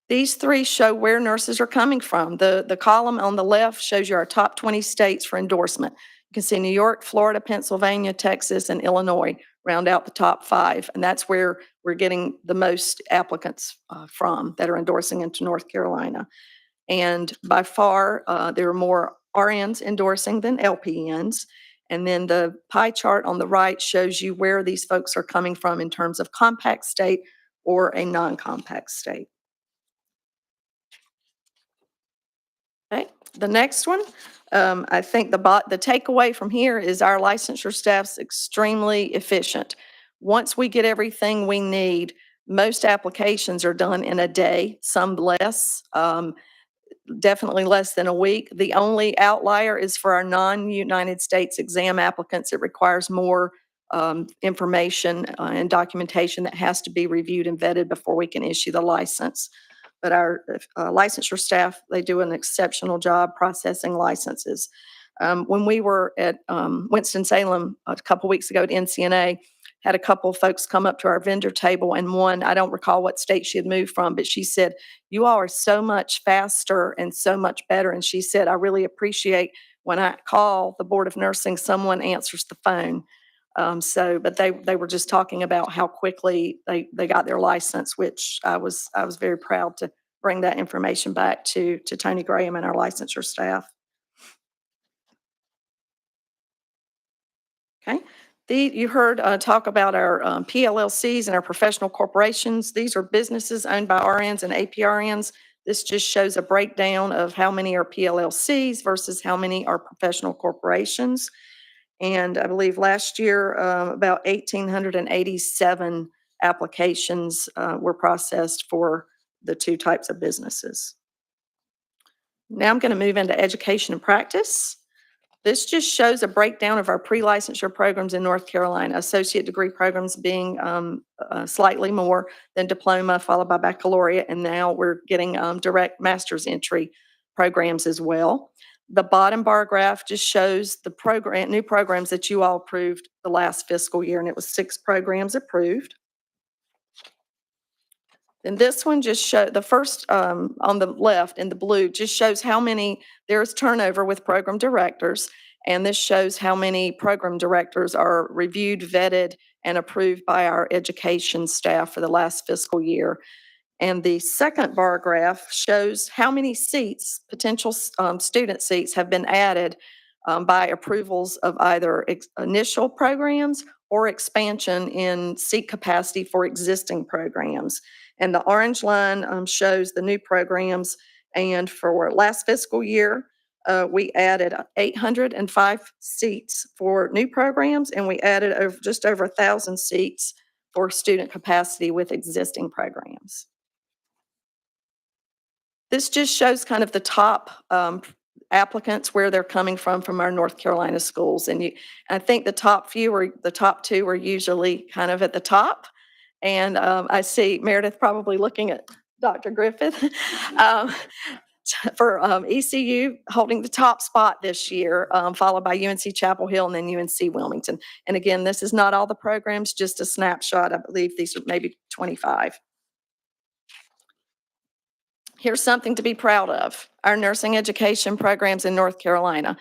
These three show where nurses are coming from. The column on the left shows you our top 20 states for endorsement. You can see New York, Florida, Pennsylvania, Texas, and Illinois round out the top 5. And that's where we're getting the most applicants from that are endorsing into North Carolina. And by far, there are more RNs endorsing than LPNs. And then the pie chart on the right shows you where these folks are coming from in terms of compact state or a non-compact state. Okay, the next one, I think the takeaway from here is our licensure staff's extremely efficient. Once we get everything we need, most applications are done in a day, some less, definitely less than a week. The only outlier is for our non-United States exam applicants. It requires more information and documentation that has to be reviewed and vetted before we can issue the license. But our licensure staff, they do an exceptional job processing licenses. When we were at Winston-Salem a couple weeks ago at NCNA, had a couple of folks come up to our vendor table, and one, I don't recall what state she had moved from, but she said, "You all are so much faster and so much better." And she said, "I really appreciate when I call the Board of Nursing, someone answers the phone." But they were just talking about how quickly they got their license, which I was very proud to bring that information back to Tony Graham and our licensure staff. Okay. You heard talk about our PLLCs and our professional corporations. These are businesses owned by RNs and APRNs. This just shows a breakdown of how many are PLLCs versus how many are professional corporations. And I believe last year, about 1,887 applications were processed for the two types of businesses. Now I'm going to move into education and practice. This just shows a breakdown of our pre-licensure programs in North Carolina, associate degree programs being slightly more than diploma, followed by baccalaureate, and now we're getting direct master's entry programs as well. The bottom bar graph just shows the new programs that you all approved the last fiscal year, and it was 6 programs approved. And this one just showed, the first on the left in the blue just shows how many, there's turnover with program directors. And this shows how many program directors are reviewed, vetted, and approved by our education staff for the last fiscal year. And the second bar graph shows how many seats, potential student seats, have been added by approvals of either initial programs or expansion in seat capacity for existing programs. And the orange line shows the new programs. And for last fiscal year, we added 805 seats for new programs, and we added just over 1,000 seats for student capacity with existing programs. This just shows kind of the top applicants, where they're coming from our North Carolina schools. And I think the top 2 were usually kind of at the top. And I see Meredith probably looking at Dr. Griffith for ECU holding the top spot this year, followed by UNC Chapel Hill and then UNC Wilmington. And again, this is not all the programs, just a snapshot. I believe these are maybe 25. Here's something to be proud of. Our nursing education programs in North Carolina.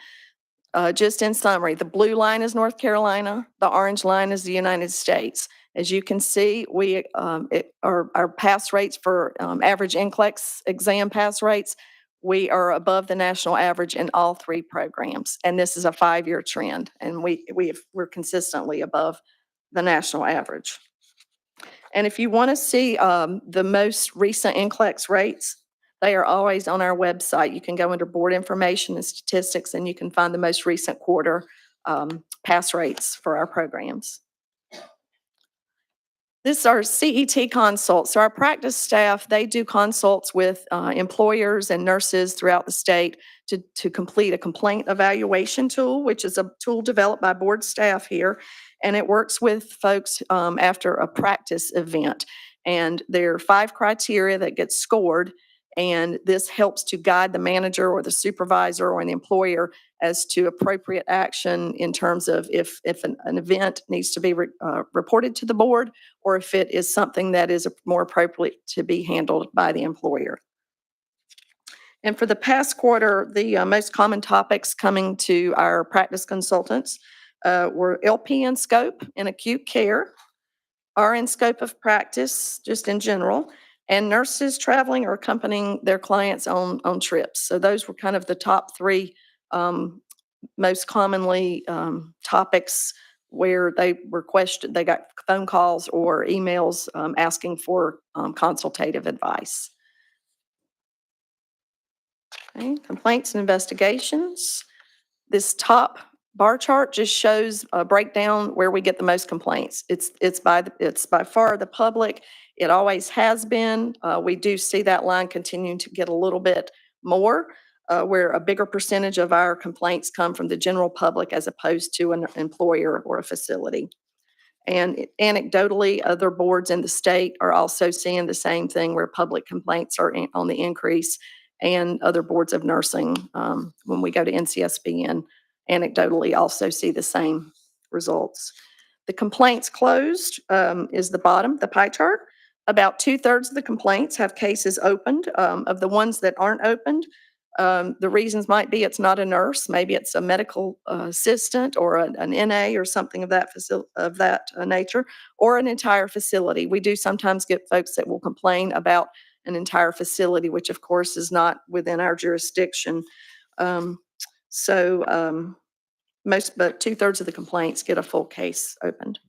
Just in summary, the blue line is North Carolina, the orange line is the United States. As you can see, our pass rates for average NCLEX exam pass rates, we are above the national average in all 3 programs. And this is a 5-year trend, and we're consistently above the national average. And if you want to see the most recent NCLEX rates, they are always on our website. You can go under board information and statistics, and you can find the most recent quarter pass rates for our programs. This is our CET consults. So our practice staff, they do consults with employers and nurses throughout the state to complete a complaint evaluation tool, which is a tool developed by board staff here. And it works with folks after a practice event. And there are 5 criteria that get scored. And this helps to guide the manager or the supervisor or an employer as to appropriate action in terms of if an event needs to be reported to the board, or if it is something that is more appropriate to be handled by the employer. And for the past quarter, the most common topics coming to our practice consultants were LPN scope in acute care, RN scope of practice, just in general, and nurses traveling or accompanying their clients on trips. So those were kind of the top 3 most commonly topics where they were questioned. They got phone calls or emails asking for consultative advice. Okay, complaints and investigations. This top bar chart just shows a breakdown where we get the most complaints. It's by far the public. It always has been. We do see that line continuing to get a little bit more, where a bigger percentage of our complaints come from the general public as opposed to an employer or a facility. And anecdotally, other boards in the state are also seeing the same thing, where public complaints are on the increase, and other boards of nursing, when we go to NCSBN, anecdotally also see the same results. The complaints closed is the bottom, the pie chart. About 2/3 of the complaints have cases opened. Of the ones that aren't opened, the reasons might be it's not a nurse, maybe it's a medical assistant or an NA or something of that nature, or an entire facility. We do sometimes get folks that will complain about an entire facility, which of course is not within our jurisdiction. But 2/3 of the complaints get a full case opened.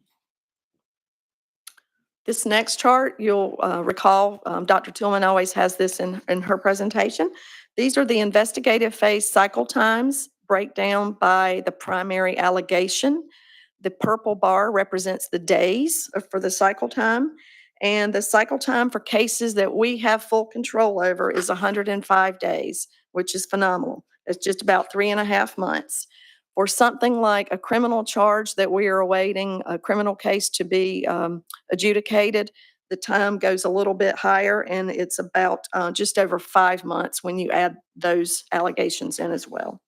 This next chart, you'll recall, Dr. Tillman always has this in her presentation. These are the investigative phase cycle times, breakdown by the primary allegation. The purple bar represents the days for the cycle time, and the cycle time for cases that we have full control over is 105 days, which is phenomenal. It's just about 3.5 months. For something like a criminal charge that we are awaiting, a criminal case to be adjudicated, the time goes a little bit higher, and it's about just over 5 months when you add those allegations in as well.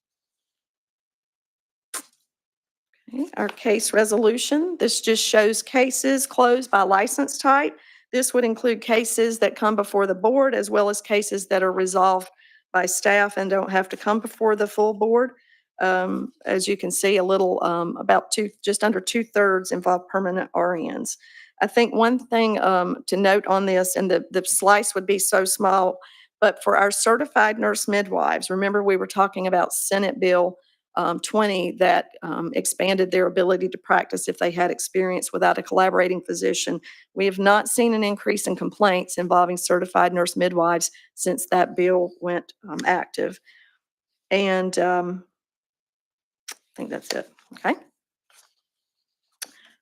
Okay, our case resolution, this just shows cases closed by license type. This would include cases that come before the board as well as cases that are resolved by staff and don't have to come before the full board. As you can see, just under 2/3 involve permanent RNs. I think one thing to note on this, and the slice would be so small, but for our certified nurse midwives, remember we were talking about Senate Bill 20 that expanded their ability to practice if they had experience without a collaborating physician. We have not seen an increase in complaints involving certified nurse midwives since that bill went active. And I think that's it. Okay.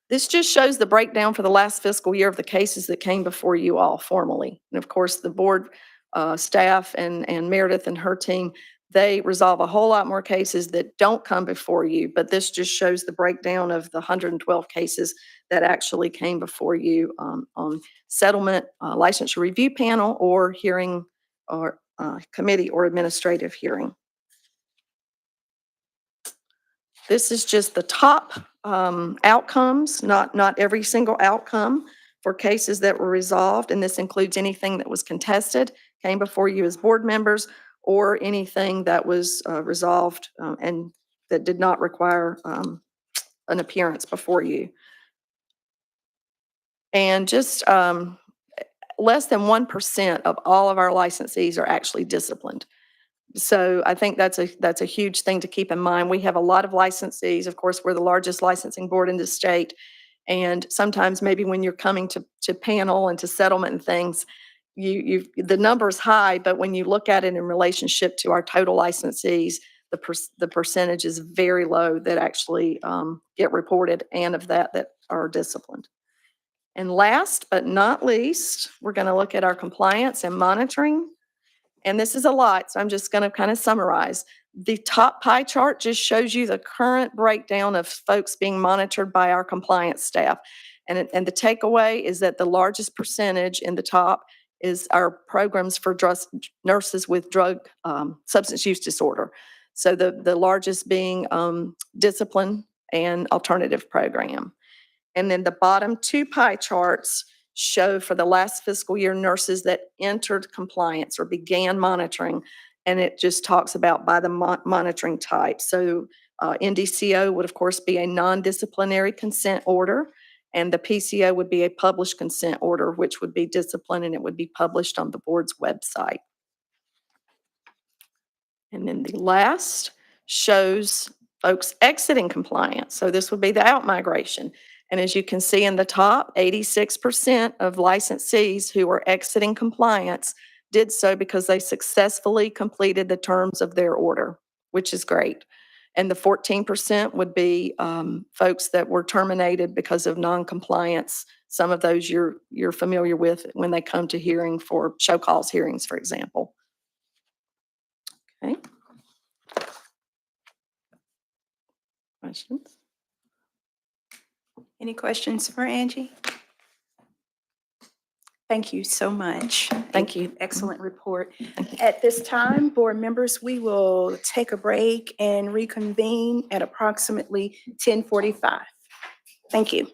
This just shows the breakdown for the last fiscal year of the cases that came before you all formally. And of course, the board staff and Meredith and her team, they resolve a whole lot more cases that don't come before you, but this just shows the breakdown of the 112 cases that actually came before you on settlement, licensure review panel, or hearing, or committee or administrative hearing. This is just the top outcomes, not every single outcome for cases that were resolved, and this includes anything that was contested, came before you as board members, or anything that was resolved and that did not require an appearance before you. And just less than 1% of all of our licensees are actually disciplined. So I think that's a huge thing to keep in mind. We have a lot of licensees. Of course, we're the largest licensing board in the state. And sometimes maybe when you're coming to panel and to settlement and things, the number's high, but when you look at it in relationship to our total licensees, the percentage is very low that actually get reported, and of that are disciplined. And last but not least, we're going to look at our compliance and monitoring. And this is a lot, so I'm just going to kind of summarize. The top pie chart just shows you the current breakdown of folks being monitored by our compliance staff. And the takeaway is that the largest percentage in the top is our programs for nurses with substance use disorder. So the largest being discipline and alternative program. And then the bottom two pie charts show for the last fiscal year nurses that entered compliance or began monitoring, and it just talks about by the monitoring type. So NDCO would of course be a non-disciplinary consent order, and the PCO would be a published consent order, which would be discipline, and it would be published on the board's website. And then the last shows folks exiting compliance. So this would be the out-migration. And as you can see in the top, 86% of licensees who are exiting compliance did so because they successfully completed the terms of their order, which is great. And the 14% would be folks that were terminated because of non-compliance. Some of those you're familiar with when they come to hearing for show cause hearings, for example. Okay. Questions? Any questions for Angie? Thank you so much. Thank you. Excellent report. At this time, board members, we will take a break and reconvene at approximately 10:45. Thank you.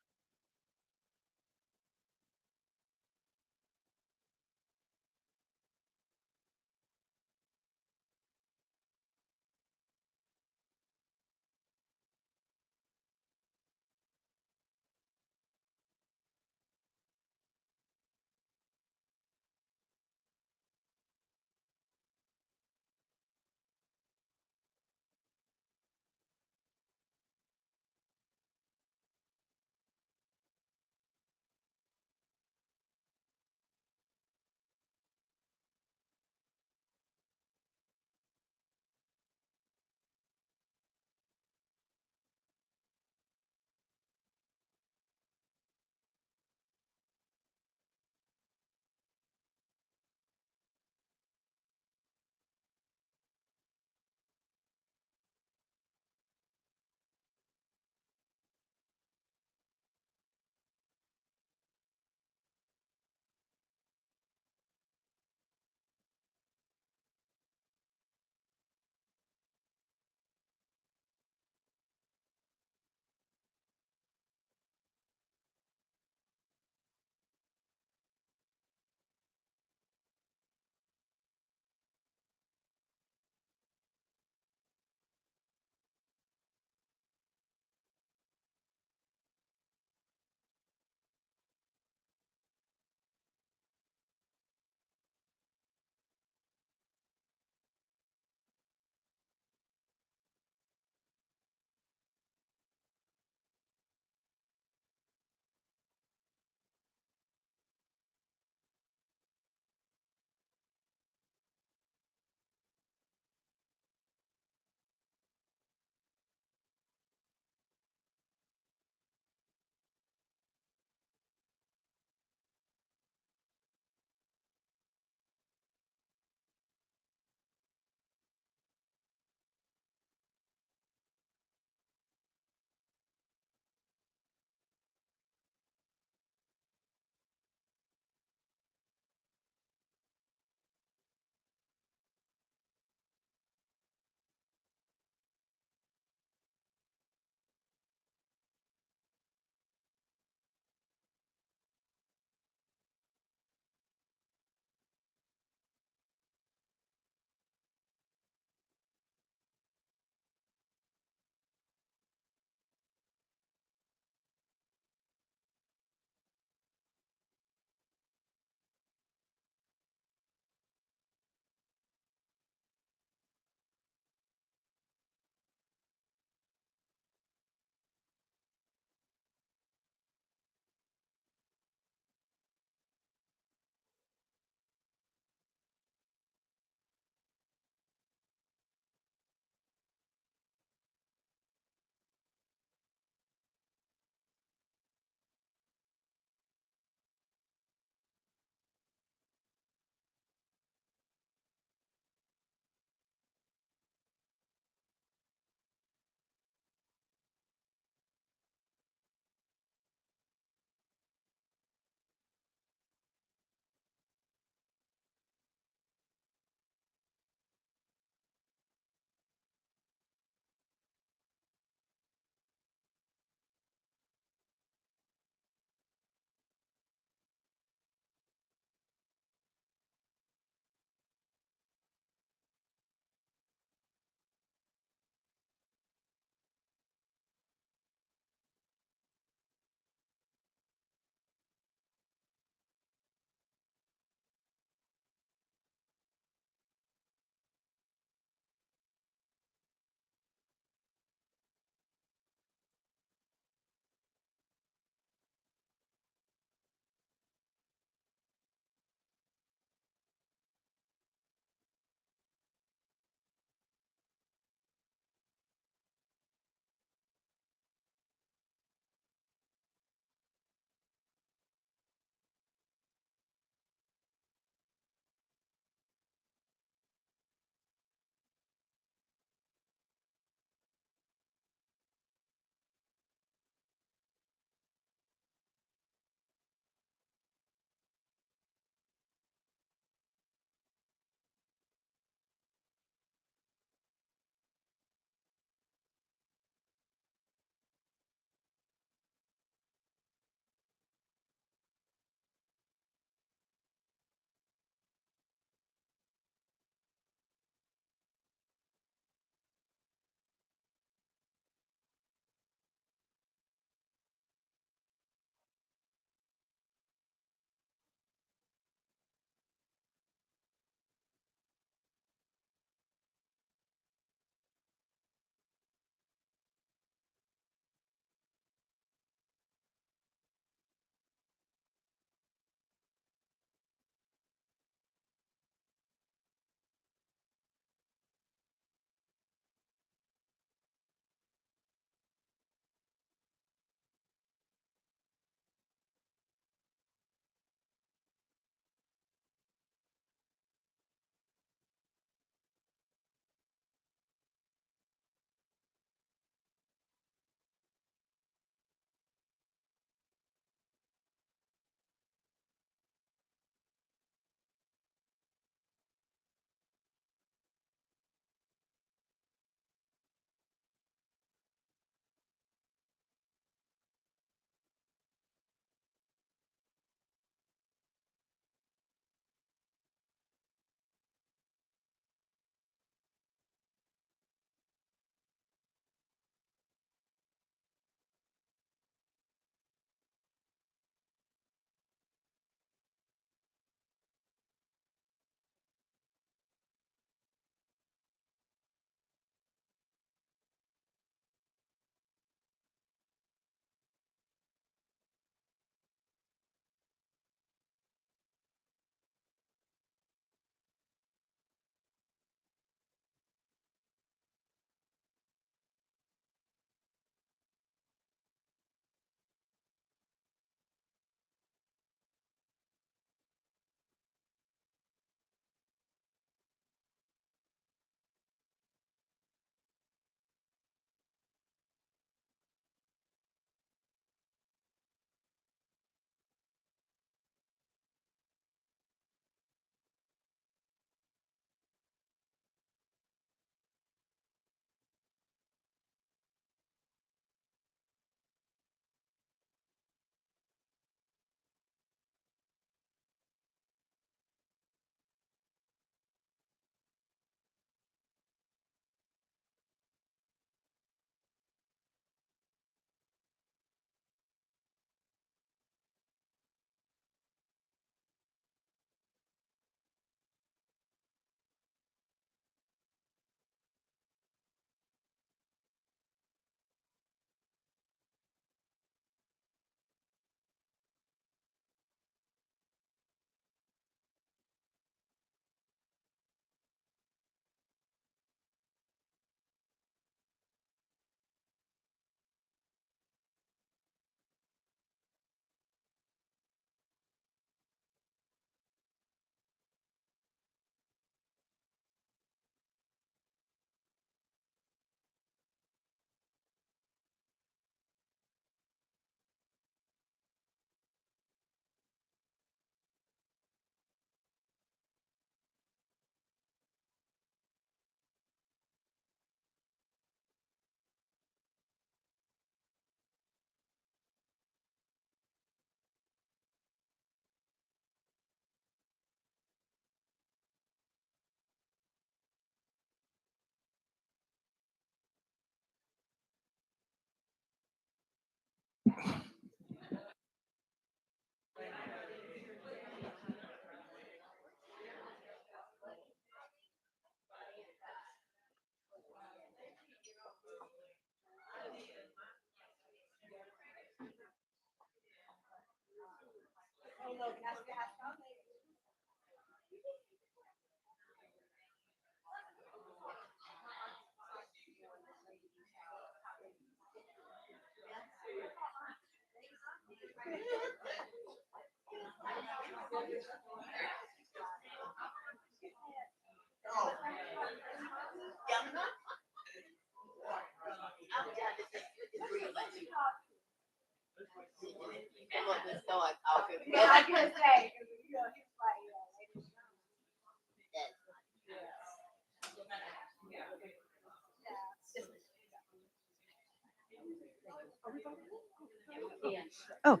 Oh.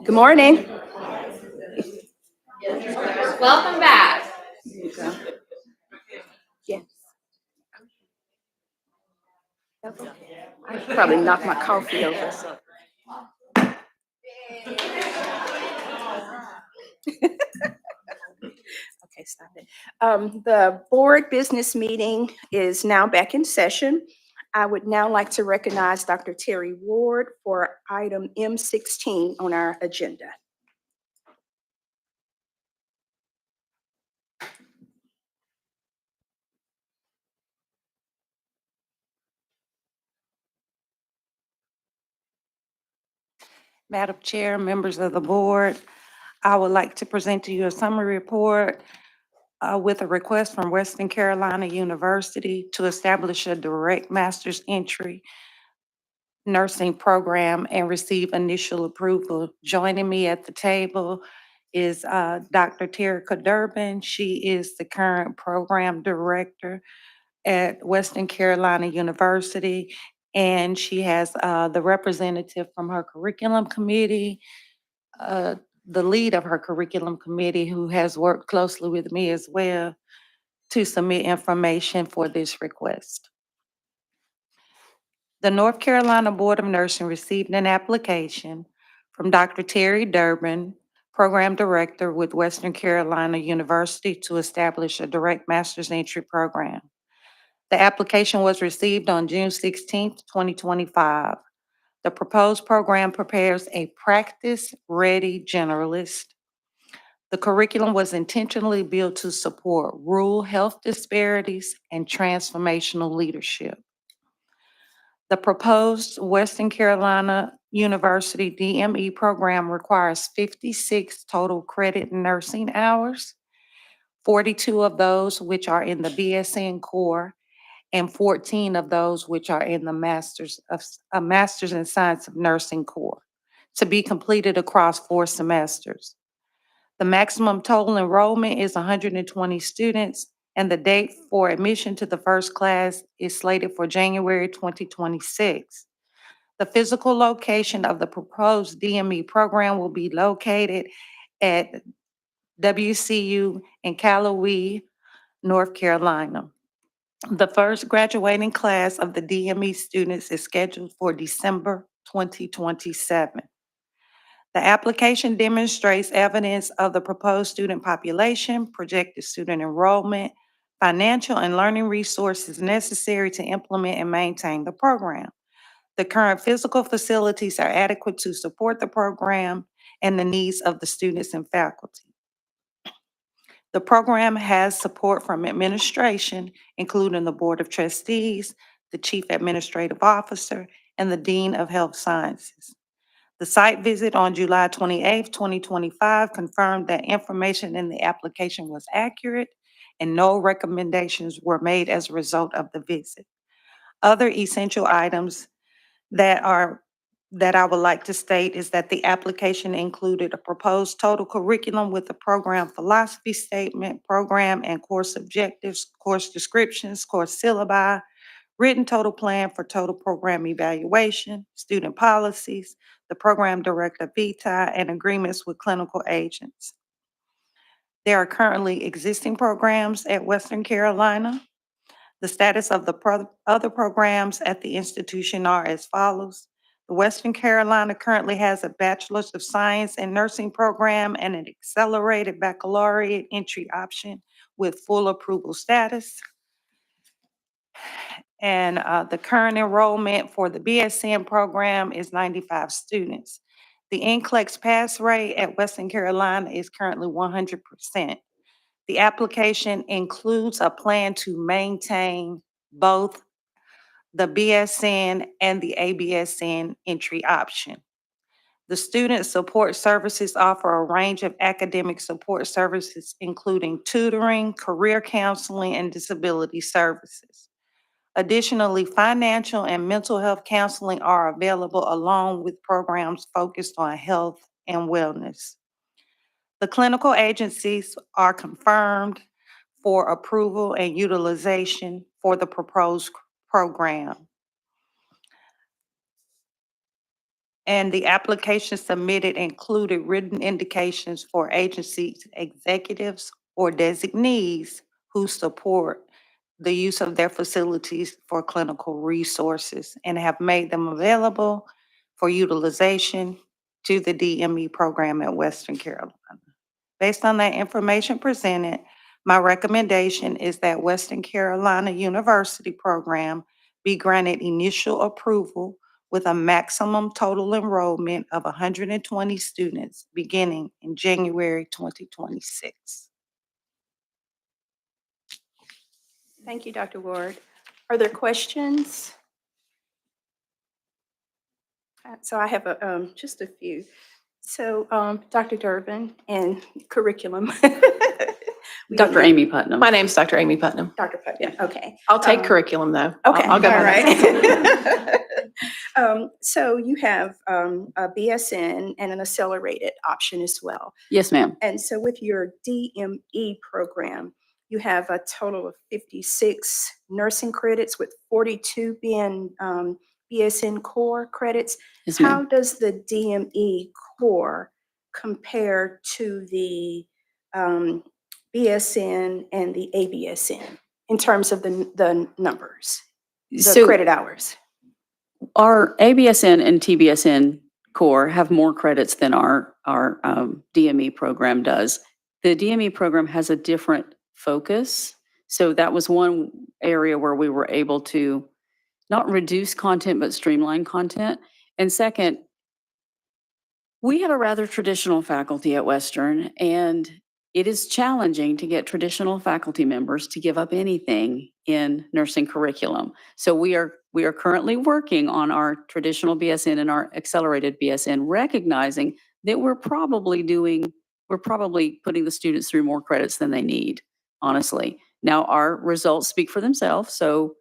Good morning. Welcome back. Yes. I probably knocked my coffee over. Okay, stop it. The board business meeting is now back in session. I would now like to recognize Dr. Terry Ward for item M16 on our agenda. Madam Chair, members of the board, I would like to present to you a summary report with a request from Western Carolina University to establish a direct master's entry nursing program and receive initial approval. Joining me at the table is Dr. Terica Durbin. She is the current program director at Western Carolina University. And she has the representative from her curriculum committee, the lead of her curriculum committee, who has worked closely with me as well to submit information for this request. The North Carolina Board of Nursing received an application from Dr. Terry Durbin, Program Director with Western Carolina University, to establish a direct master's entry program. The application was received on June 16th, 2025. The proposed program prepares a practice-ready generalist. The curriculum was intentionally built to support rural health disparities and transformational leadership. The proposed Western Carolina University DME program requires 56 total credit nursing hours, 42 of those which are in the BSN core, and 14 of those which are in the Master's in Science of Nursing core, to be completed across 4 semesters. The maximum total enrollment is 120 students, and the date for admission to the first class is slated for January 2026. The physical location of the proposed DME program will be located at WCU in Callaway, North Carolina. The first graduating class of the DME students is scheduled for December 2027. The application demonstrates evidence of the proposed student population, projected student enrollment, financial and learning resources necessary to implement and maintain the program. The current physical facilities are adequate to support the program and the needs of the students and faculty. The program has support from administration, including the Board of Trustees, the Chief Administrative Officer, and the Dean of Health Sciences. The site visit on July 28th, 2025 confirmed that information in the application was accurate and no recommendations were made as a result of the visit. Other essential items that I would like to state is that the application included a proposed total curriculum with a program philosophy statement, program and course objectives, course descriptions, course syllabi, written total plan for total program evaluation, student policies, the program director VTI, and agreements with clinical agents. There are currently existing programs at Western Carolina. The status of the other programs at the institution are as follows. The Western Carolina currently has a Bachelor's of Science in Nursing program and an accelerated baccalaureate entry option with full approval status. And the current enrollment for the BSN program is 95 students. The NCLEX pass rate at Western Carolina is currently 100%. The application includes a plan to maintain both the BSN and the ABSN entry option. The student support services offer a range of academic support services, including tutoring, career counseling, and disability services. Additionally, financial and mental health counseling are available along with programs focused on health and wellness. The clinical agencies are confirmed for approval and utilization for the proposed program. And the application submitted included written indications for agency executives or designees who support the use of their facilities for clinical resources and have made them available for utilization to the DME program at Western Carolina. Based on that information presented, my recommendation is that Western Carolina University program be granted initial approval with a maximum total enrollment of 120 students beginning in January 2026. Thank you, Dr. Ward. Are there questions? So I have just a few. So, Dr. Durbin and curriculum. We Dr. didn't- Amy Putnam. My name's Dr. Amy Putnam. Dr. Putnam, okay. I'll take Um, curriculum though. Okay, I'll go all by that. right. So you have a BSN and an accelerated option as well. Yes, ma'am. And so with your DME program, you have a total of 56 nursing credits with 42 being BSN core credits. Yes, How ma'am. does the DME core compare to the BSN and the ABSN in terms of the numbers, the So credit hours? our ABSN and TBSN core have more credits than our DME program does. The DME program has a different focus. So that was one area where we were able to not reduce content, but streamline content. And second, we have a rather traditional faculty at Western, and it is challenging to get traditional faculty members to give up anything in nursing curriculum. So we are currently working on our traditional BSN and our accelerated BSN, recognizing that we're probably putting the students through more credits than they need, honestly. Now, our results speak for themselves. So,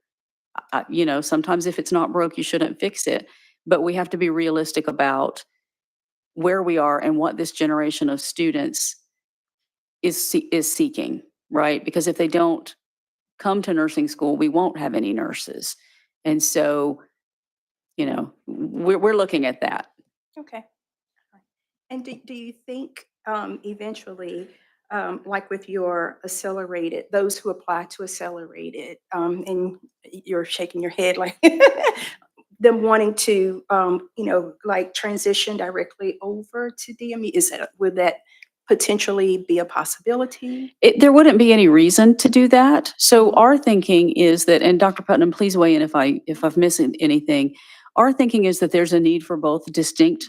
sometimes if it's not broke, you shouldn't fix it. But we have to be realistic about where we are and what this generation of students is seeking, right? Because if they don't come to nursing school, we won't have any nurses. And so, we're looking at that. Okay. And do you think eventually, like with your accelerated, those who apply to accelerated, and you're shaking your head like them wanting to, like transition directly over to DME, would that potentially be a possibility? There wouldn't be any reason to do that. So our thinking is that, and Dr. Putnam, please weigh in if I've missed anything. Our thinking is that there's a need for both distinct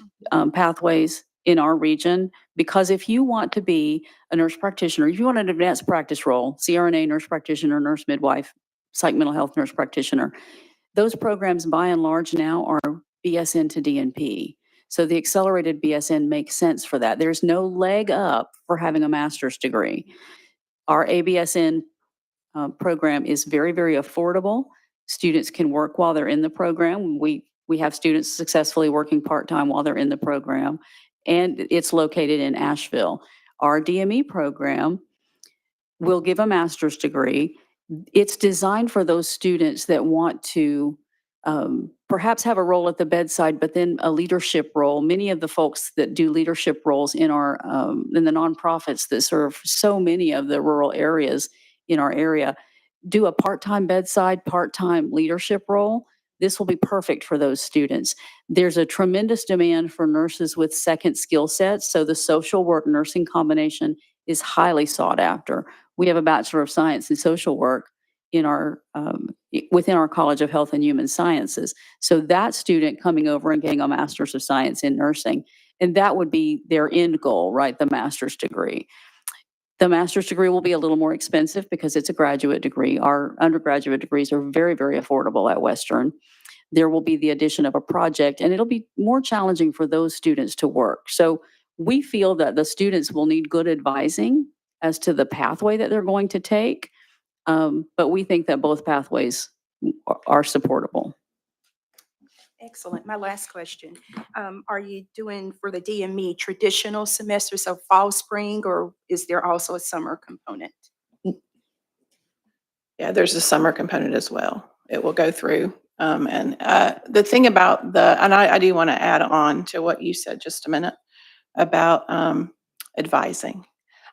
pathways in our region, because if you want to be a nurse practitioner, if you want an advanced practice role, CRNA nurse practitioner, nurse midwife, psych mental health nurse practitioner, those programs by and large now are BSN to DNP. So the accelerated BSN makes sense for that. There's no leg up for having a master's degree. Our ABSN program is very, very affordable. Students can work while they're in the program. We have students successfully working part-time while they're in the program, and it's located in Asheville. Our DME program will give a master's degree. It's designed for those students that want to perhaps have a role at the bedside, but then a leadership role. Many of the folks that do leadership roles in in the nonprofits that serve so many of the rural areas in our area do a part-time bedside, part-time leadership role. This will be perfect for those students. There's a tremendous demand for nurses with second skill sets. So the social work nursing combination is highly sought after. We have a Bachelor of Science in Social Work in within our College of Health and Human Sciences. So that student coming over and getting a Master's of Science in nursing, and that would be their end goal, right? The master's degree. The master's degree will be a little more expensive because it's a graduate degree. Our undergraduate degrees are very, very affordable at Western. There will be the addition of a project, and it'll be more challenging for those students to work. So we feel that the students will need good advising as to the pathway that they're going to take. But we think that both pathways are supportable. Excellent. My last question. Are you doing for the DME traditional semester, so fall, spring, or is there also a summer component? Yeah, there's a summer component as well. It will go through. And the thing about and I do want to add on to what you said just a minute about advising.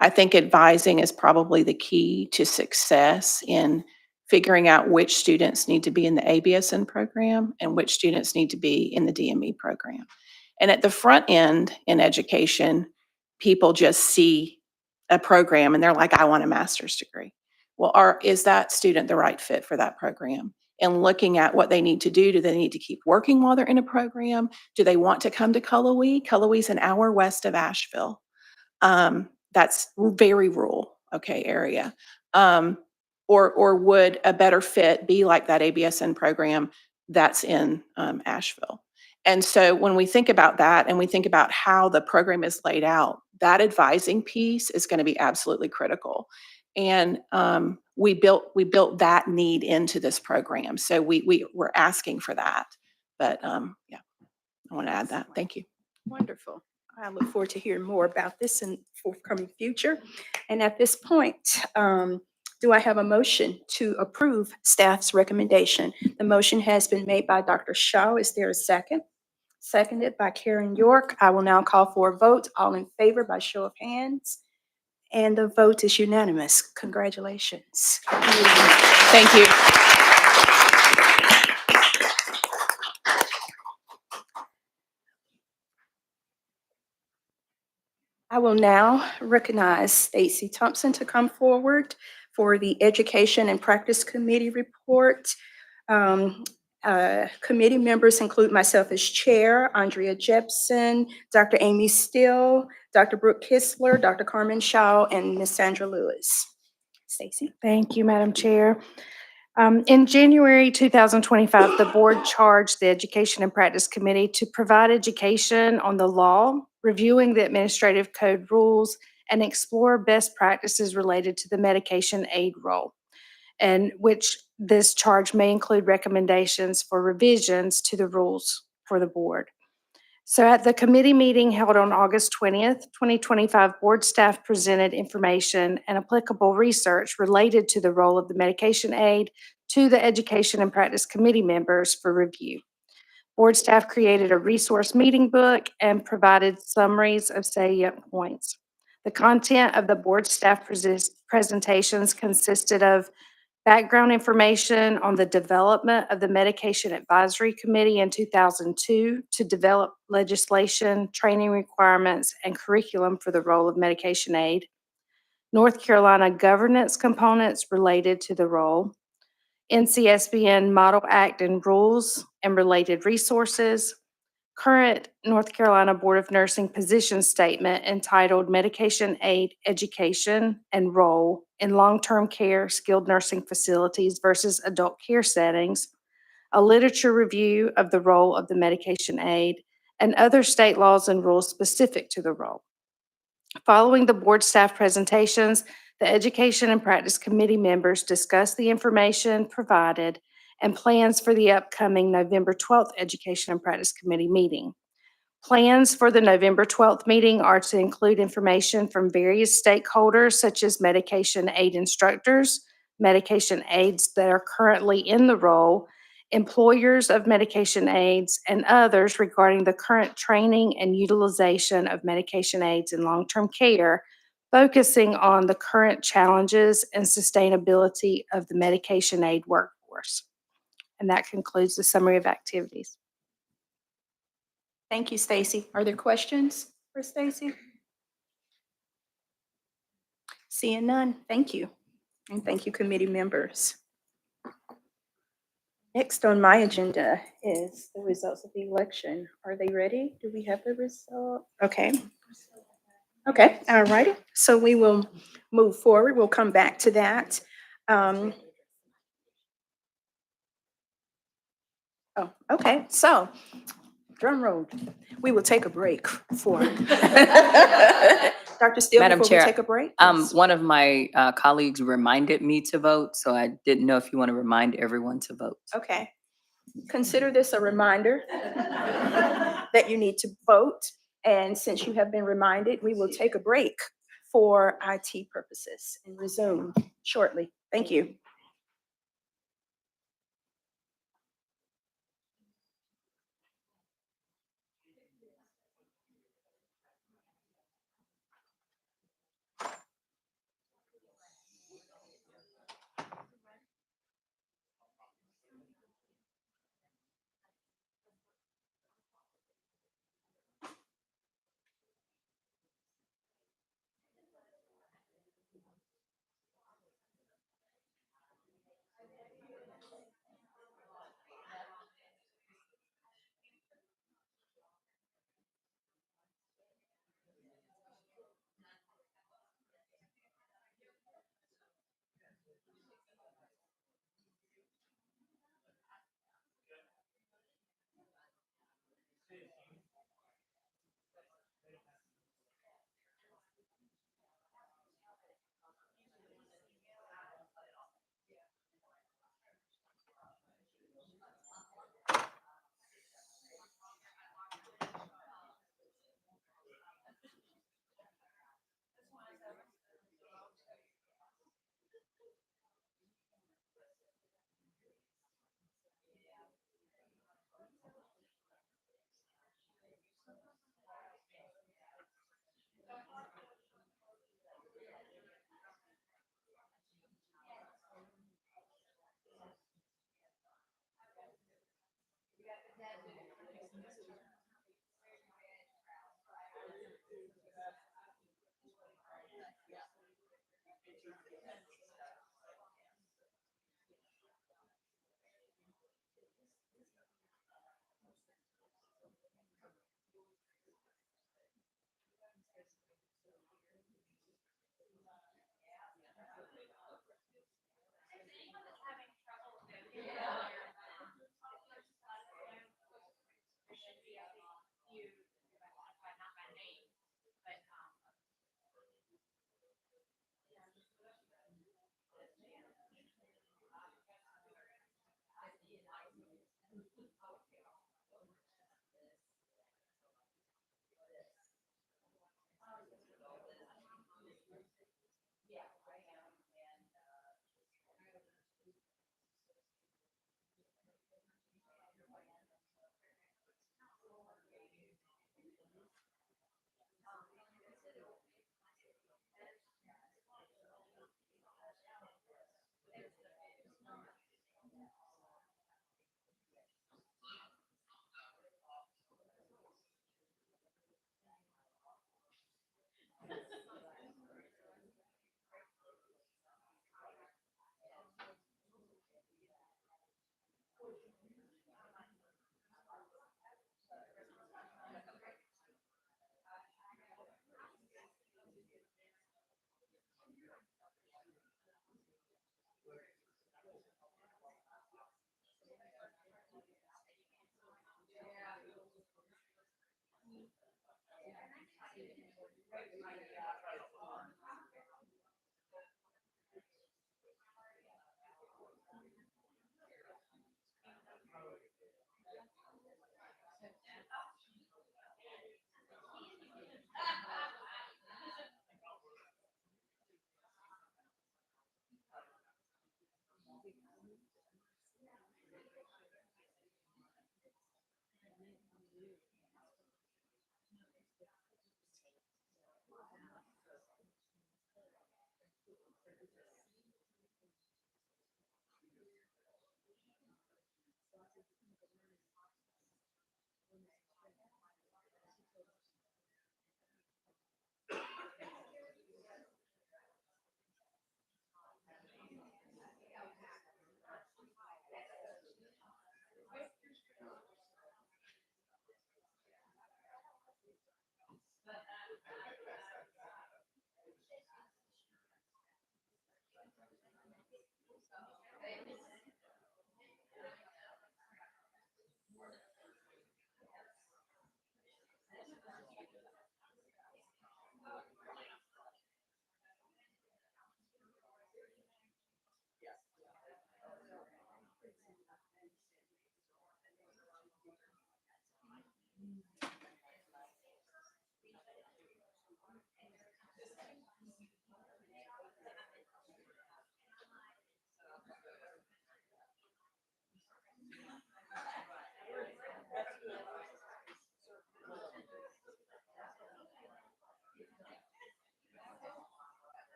I think advising is probably the key to success in figuring out which students need to be in the ABSN program and which students need to be in the DME program. And at the front end in education, people just see a program and they're like, I want a master's degree. Well, is that student the right fit for that program? And looking at what they need to do. Do they need to keep working while they're in a program? Do they want to come to Cullowhee? Cullowhee's an hour west of Asheville. That's very rural, area. Or would a better fit be like that ABSN program that's in Asheville? And so when we think about that and we think about how the program is laid out, that advising piece is going to be absolutely critical. And we built that need into this program. So we're asking for that. But yeah, I want to add that. Thank you. Wonderful. I look forward to hearing more about this in forthcoming future. And at this point, do I have a motion to approve staff's recommendation? The motion has been made by Dr. Shaw. Is there a second? Seconded by Karen York. I will now call for a vote. All in favor by show of hands. And the vote is unanimous. Congratulations. Thank you. I will now recognize Stacy Thompson to come forward for the Education and Practice Committee report. Committee members include myself as chair, Andrea Jepson, Dr. Amy Steele, Dr. Brooke Kistler, Dr. Carmen Shaw, and Ms. Sandra Lewis. Stacy. Thank you, Madam Chair. In January 2025, the board charged the Education and Practice Committee to provide education on the law, reviewing the administrative code rules, and explore best practices related to the medication aid role, and which this charge may include recommendations for revisions to the rules for the board. So at the committee meeting held on August 20th, 2025, board staff presented information and applicable research related to the role of the medication aid to the Education and Practice Committee members for review. Board staff created a resource meeting book and provided summaries of salient points. The content of the board staff presentations consisted of background information on the development of the Medication Advisory Committee in 2002 to develop legislation, training requirements, and curriculum for the role of medication aid, North Carolina governance components related to the role, NCSBN Model Act and rules and related resources, current North Carolina Board of Nursing position statement entitled Medication Aid Education and Role in Long-Term Care Skilled Nursing Facilities versus Adult Care Settings, a literature review of the role of the medication aid, and other state laws and rules specific to the role. Following the board staff presentations, the Education and Practice Committee members discussed the information provided and plans for the upcoming November 12th Education and Practice Committee meeting. Plans for the November 12th meeting are to include information from various stakeholders such as medication aid instructors, medication aids that are currently in the role, employers of medication aids, and others regarding the current training and utilization of medication aids in long-term care, focusing on the current challenges and sustainability of the medication aid workforce. And that concludes the summary of activities. Thank you, Stacy. Are there questions for Stacy? Seeing none, thank you. And thank you, committee members. Next on my agenda is the results of the election. Are they ready? Do we have the result? Okay. Okay, all righty. So we will move forward. We'll come back to that. Oh, okay. So, drum roll. We will take a break for Dr. Steele, Madam before we Chair, take a break. one of my colleagues reminded me to vote, so I didn't know if you want to remind everyone to vote. Okay. Consider this a reminder that you need to vote. And since you have been reminded, we will take a break for IT purposes and resume shortly. Thank you.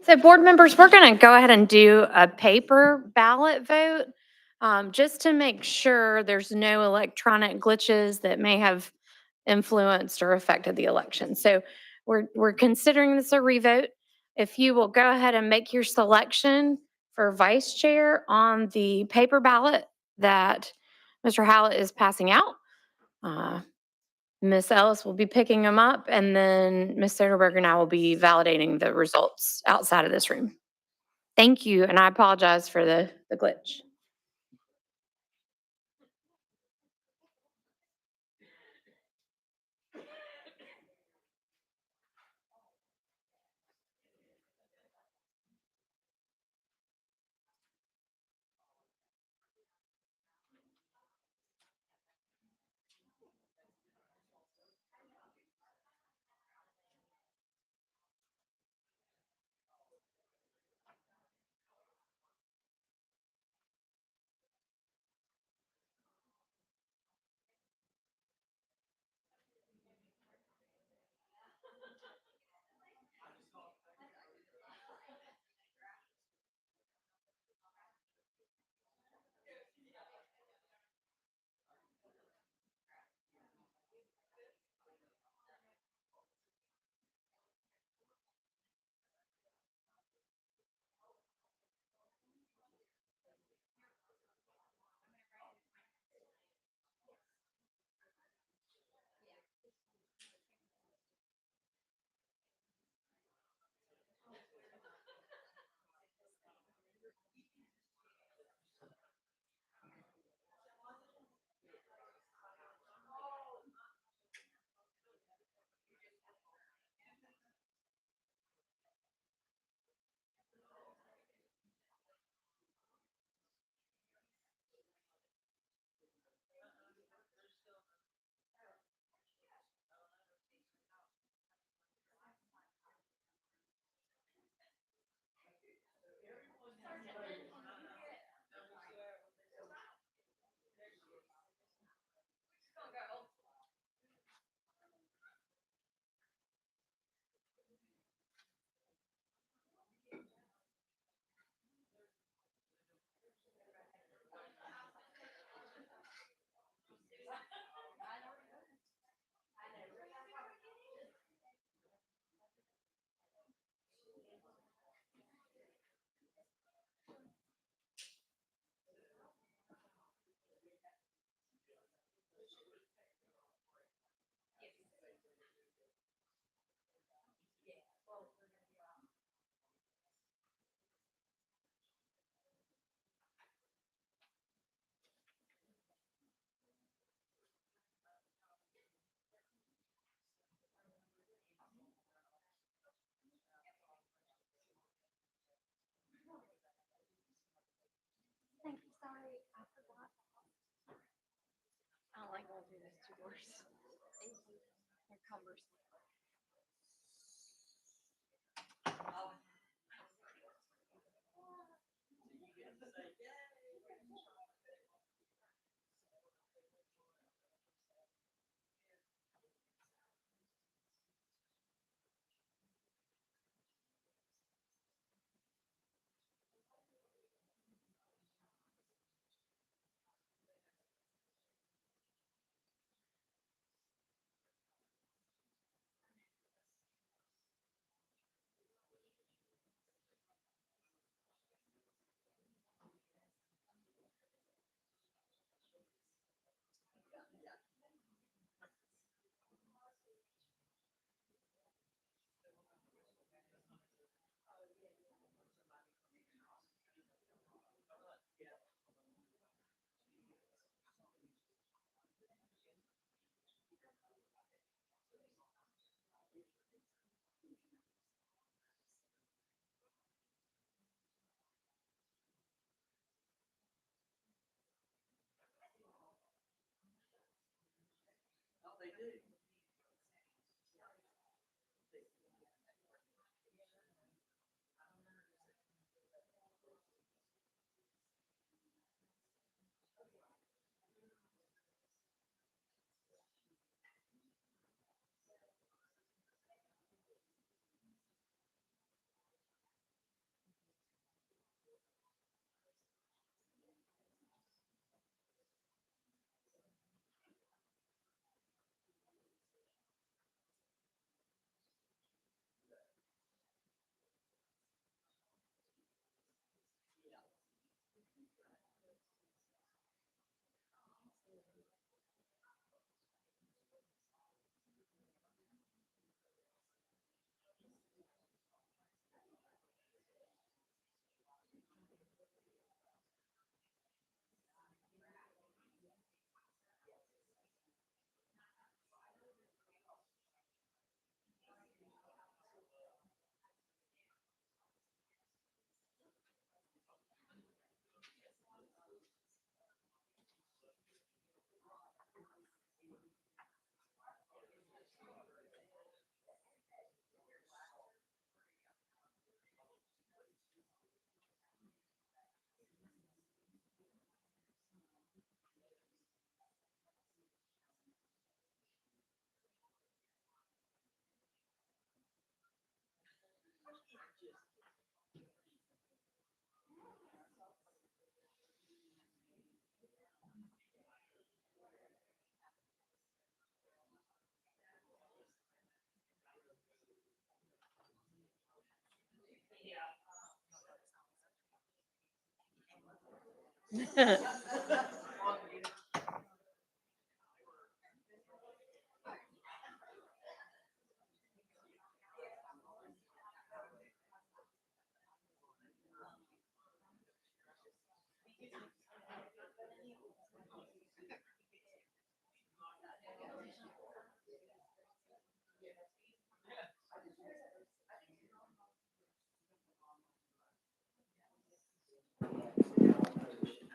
So board members, we're going to go ahead and do a paper ballot vote, just to make sure there's no electronic glitches that may have influenced or affected the election. So we're considering this a revote. If you will go ahead and make your selection for vice chair on the paper ballot that Mr. Hallett is passing out. Ms. Ellis will be picking them up, and then Ms. Soderberg and I will be validating the results outside of this room. Thank you, and I apologize for the glitch. I don't like going through those two doors. They're cumbersome.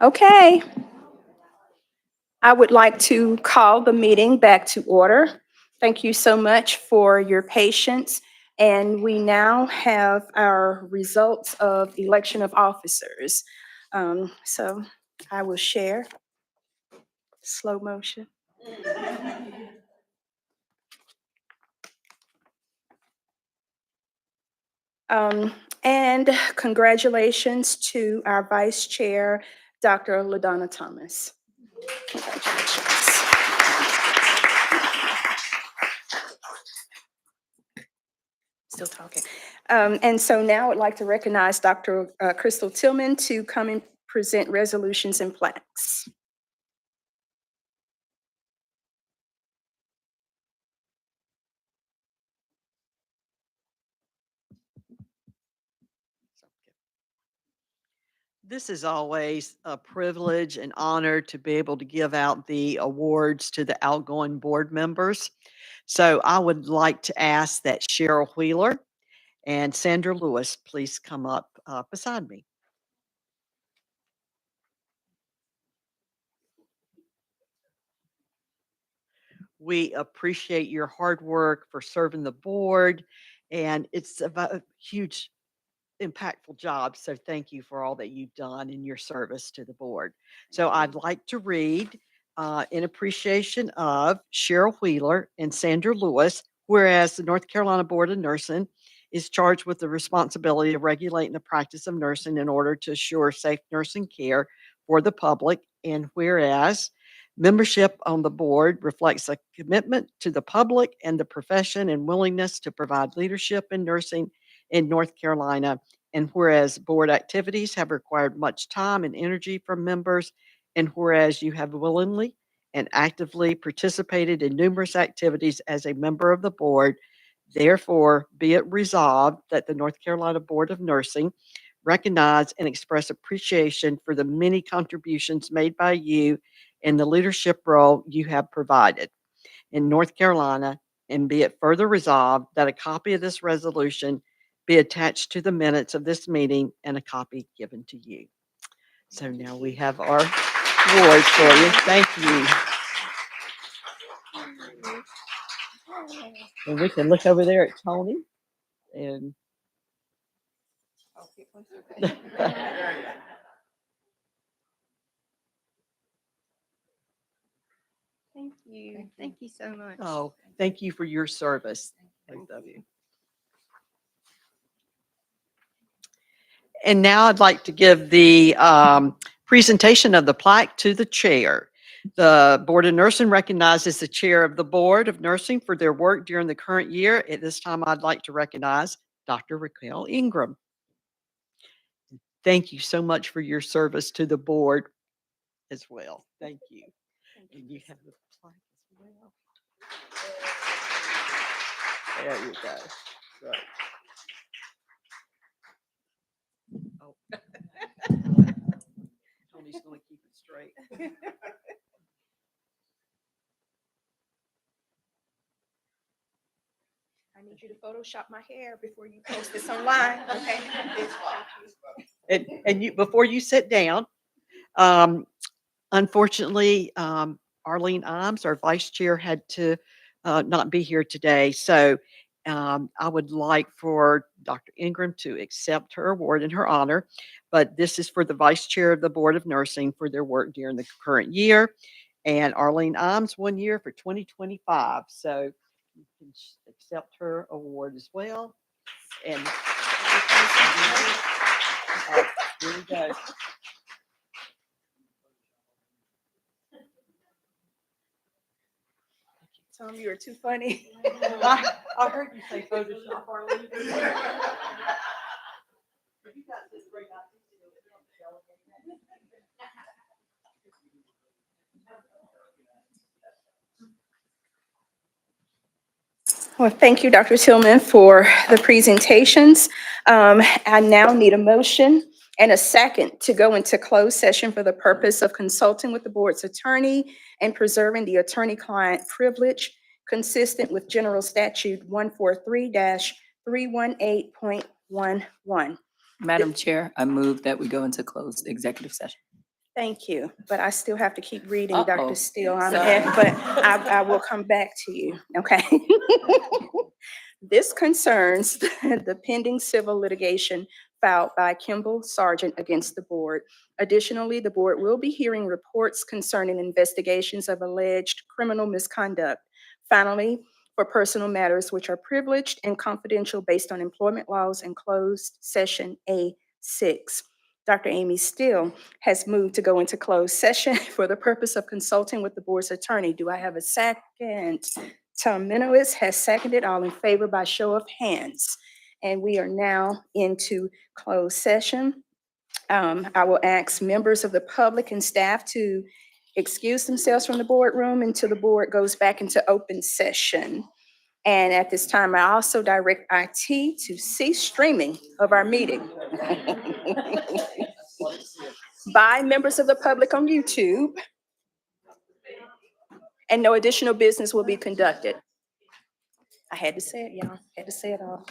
Okay. I would like to call the meeting back to order. Thank you so much for your patience. And we now have our results of election of officers. So I will share slow motion. And congratulations to our Vice Chair, Dr. LaDonna Thomas. Congratulations. Still talking. And so now I'd like to recognize Dr. Crystal Tillman to come and present resolutions and plaques. This is always a privilege and honor to be able to give out the awards to the outgoing board members. So I would like to ask that Cheryl Wheeler and Sandra Lewis please come up beside me. We appreciate your hard work for serving the board, and it's a huge impactful job. So thank you for all that you've done in your service to the board. So I'd like to read in appreciation of Cheryl Wheeler and Sandra Lewis, whereas the North Carolina Board of Nursing is charged with the responsibility of regulating the practice of nursing in order to assure safe nursing care for the public. And whereas membership on the board reflects a commitment to the public and the profession and willingness to provide leadership in nursing in North Carolina. And whereas board activities have required much time and energy from members, and whereas you have willingly and actively participated in numerous activities as a member of the board, therefore be it resolved that the North Carolina Board of Nursing recognize and express appreciation for the many contributions made by you in the leadership role you have provided in North Carolina, and be it further resolved that a copy of this resolution be attached to the minutes of this meeting and a copy given to you. So now we have our awards for you. Thank you. And we can look over there at Tony and. Thank you. Thank you so much. Oh, thank you for your service, both of you. And now I'd like to give the presentation of the plaque to the chair. The Board of Nursing recognizes the chair of the Board of Nursing for their work during the current year. At this time, I'd like to recognize Dr. Raquel Ingram. Thank you so much for your service to the board as well. Thank you. And you have the plaque as well. There you go. Right. Oh. Tony's going to keep it straight. I need you to Photoshop my hair before you post this online, okay? And you, before you sit down, unfortunately, Arlene Imes, our vice chair, had to not be here today. So I would like for Dr. Ingram to accept her award in her honor. But this is for the vice chair of the Board of Nursing for their work during the current year. And Arlene Imes 1 year for 2025. So you can accept her award as well. And here we go. Tom, you are too funny. I heard you say Photoshop, Arlene. Well, thank you, Dr. Tillman, for the presentations. I now need a motion and a second to go into closed session for the purpose of consulting with the board's attorney and preserving the attorney-client privilege consistent with General Statute 143-318.11. Madam Chair, I move that we go into closed executive session. Thank you, but I still have to keep reading, Uh-oh. Dr. Steele. Sorry. But I will come back to you, okay? This concerns the pending civil litigation filed by Kimball Sargent against the board. Additionally, the board will be hearing reports concerning investigations of alleged criminal misconduct. Finally, for personal matters which are privileged and confidential based on employment laws and closed session A6. Dr. Amy Steele has moved to go into closed session for the purpose of consulting with the board's attorney. Do I have a second? Tom Minowitz has seconded. All in favor by show of hands. And we are now into closed session. I will ask members of the public and staff to excuse themselves from the boardroom until the board goes back into open session. And at this time, I also direct IT to cease streaming of our meeting. By members of the public on YouTube. And no additional business will be conducted. I had to say it, y'all. Had to say it all.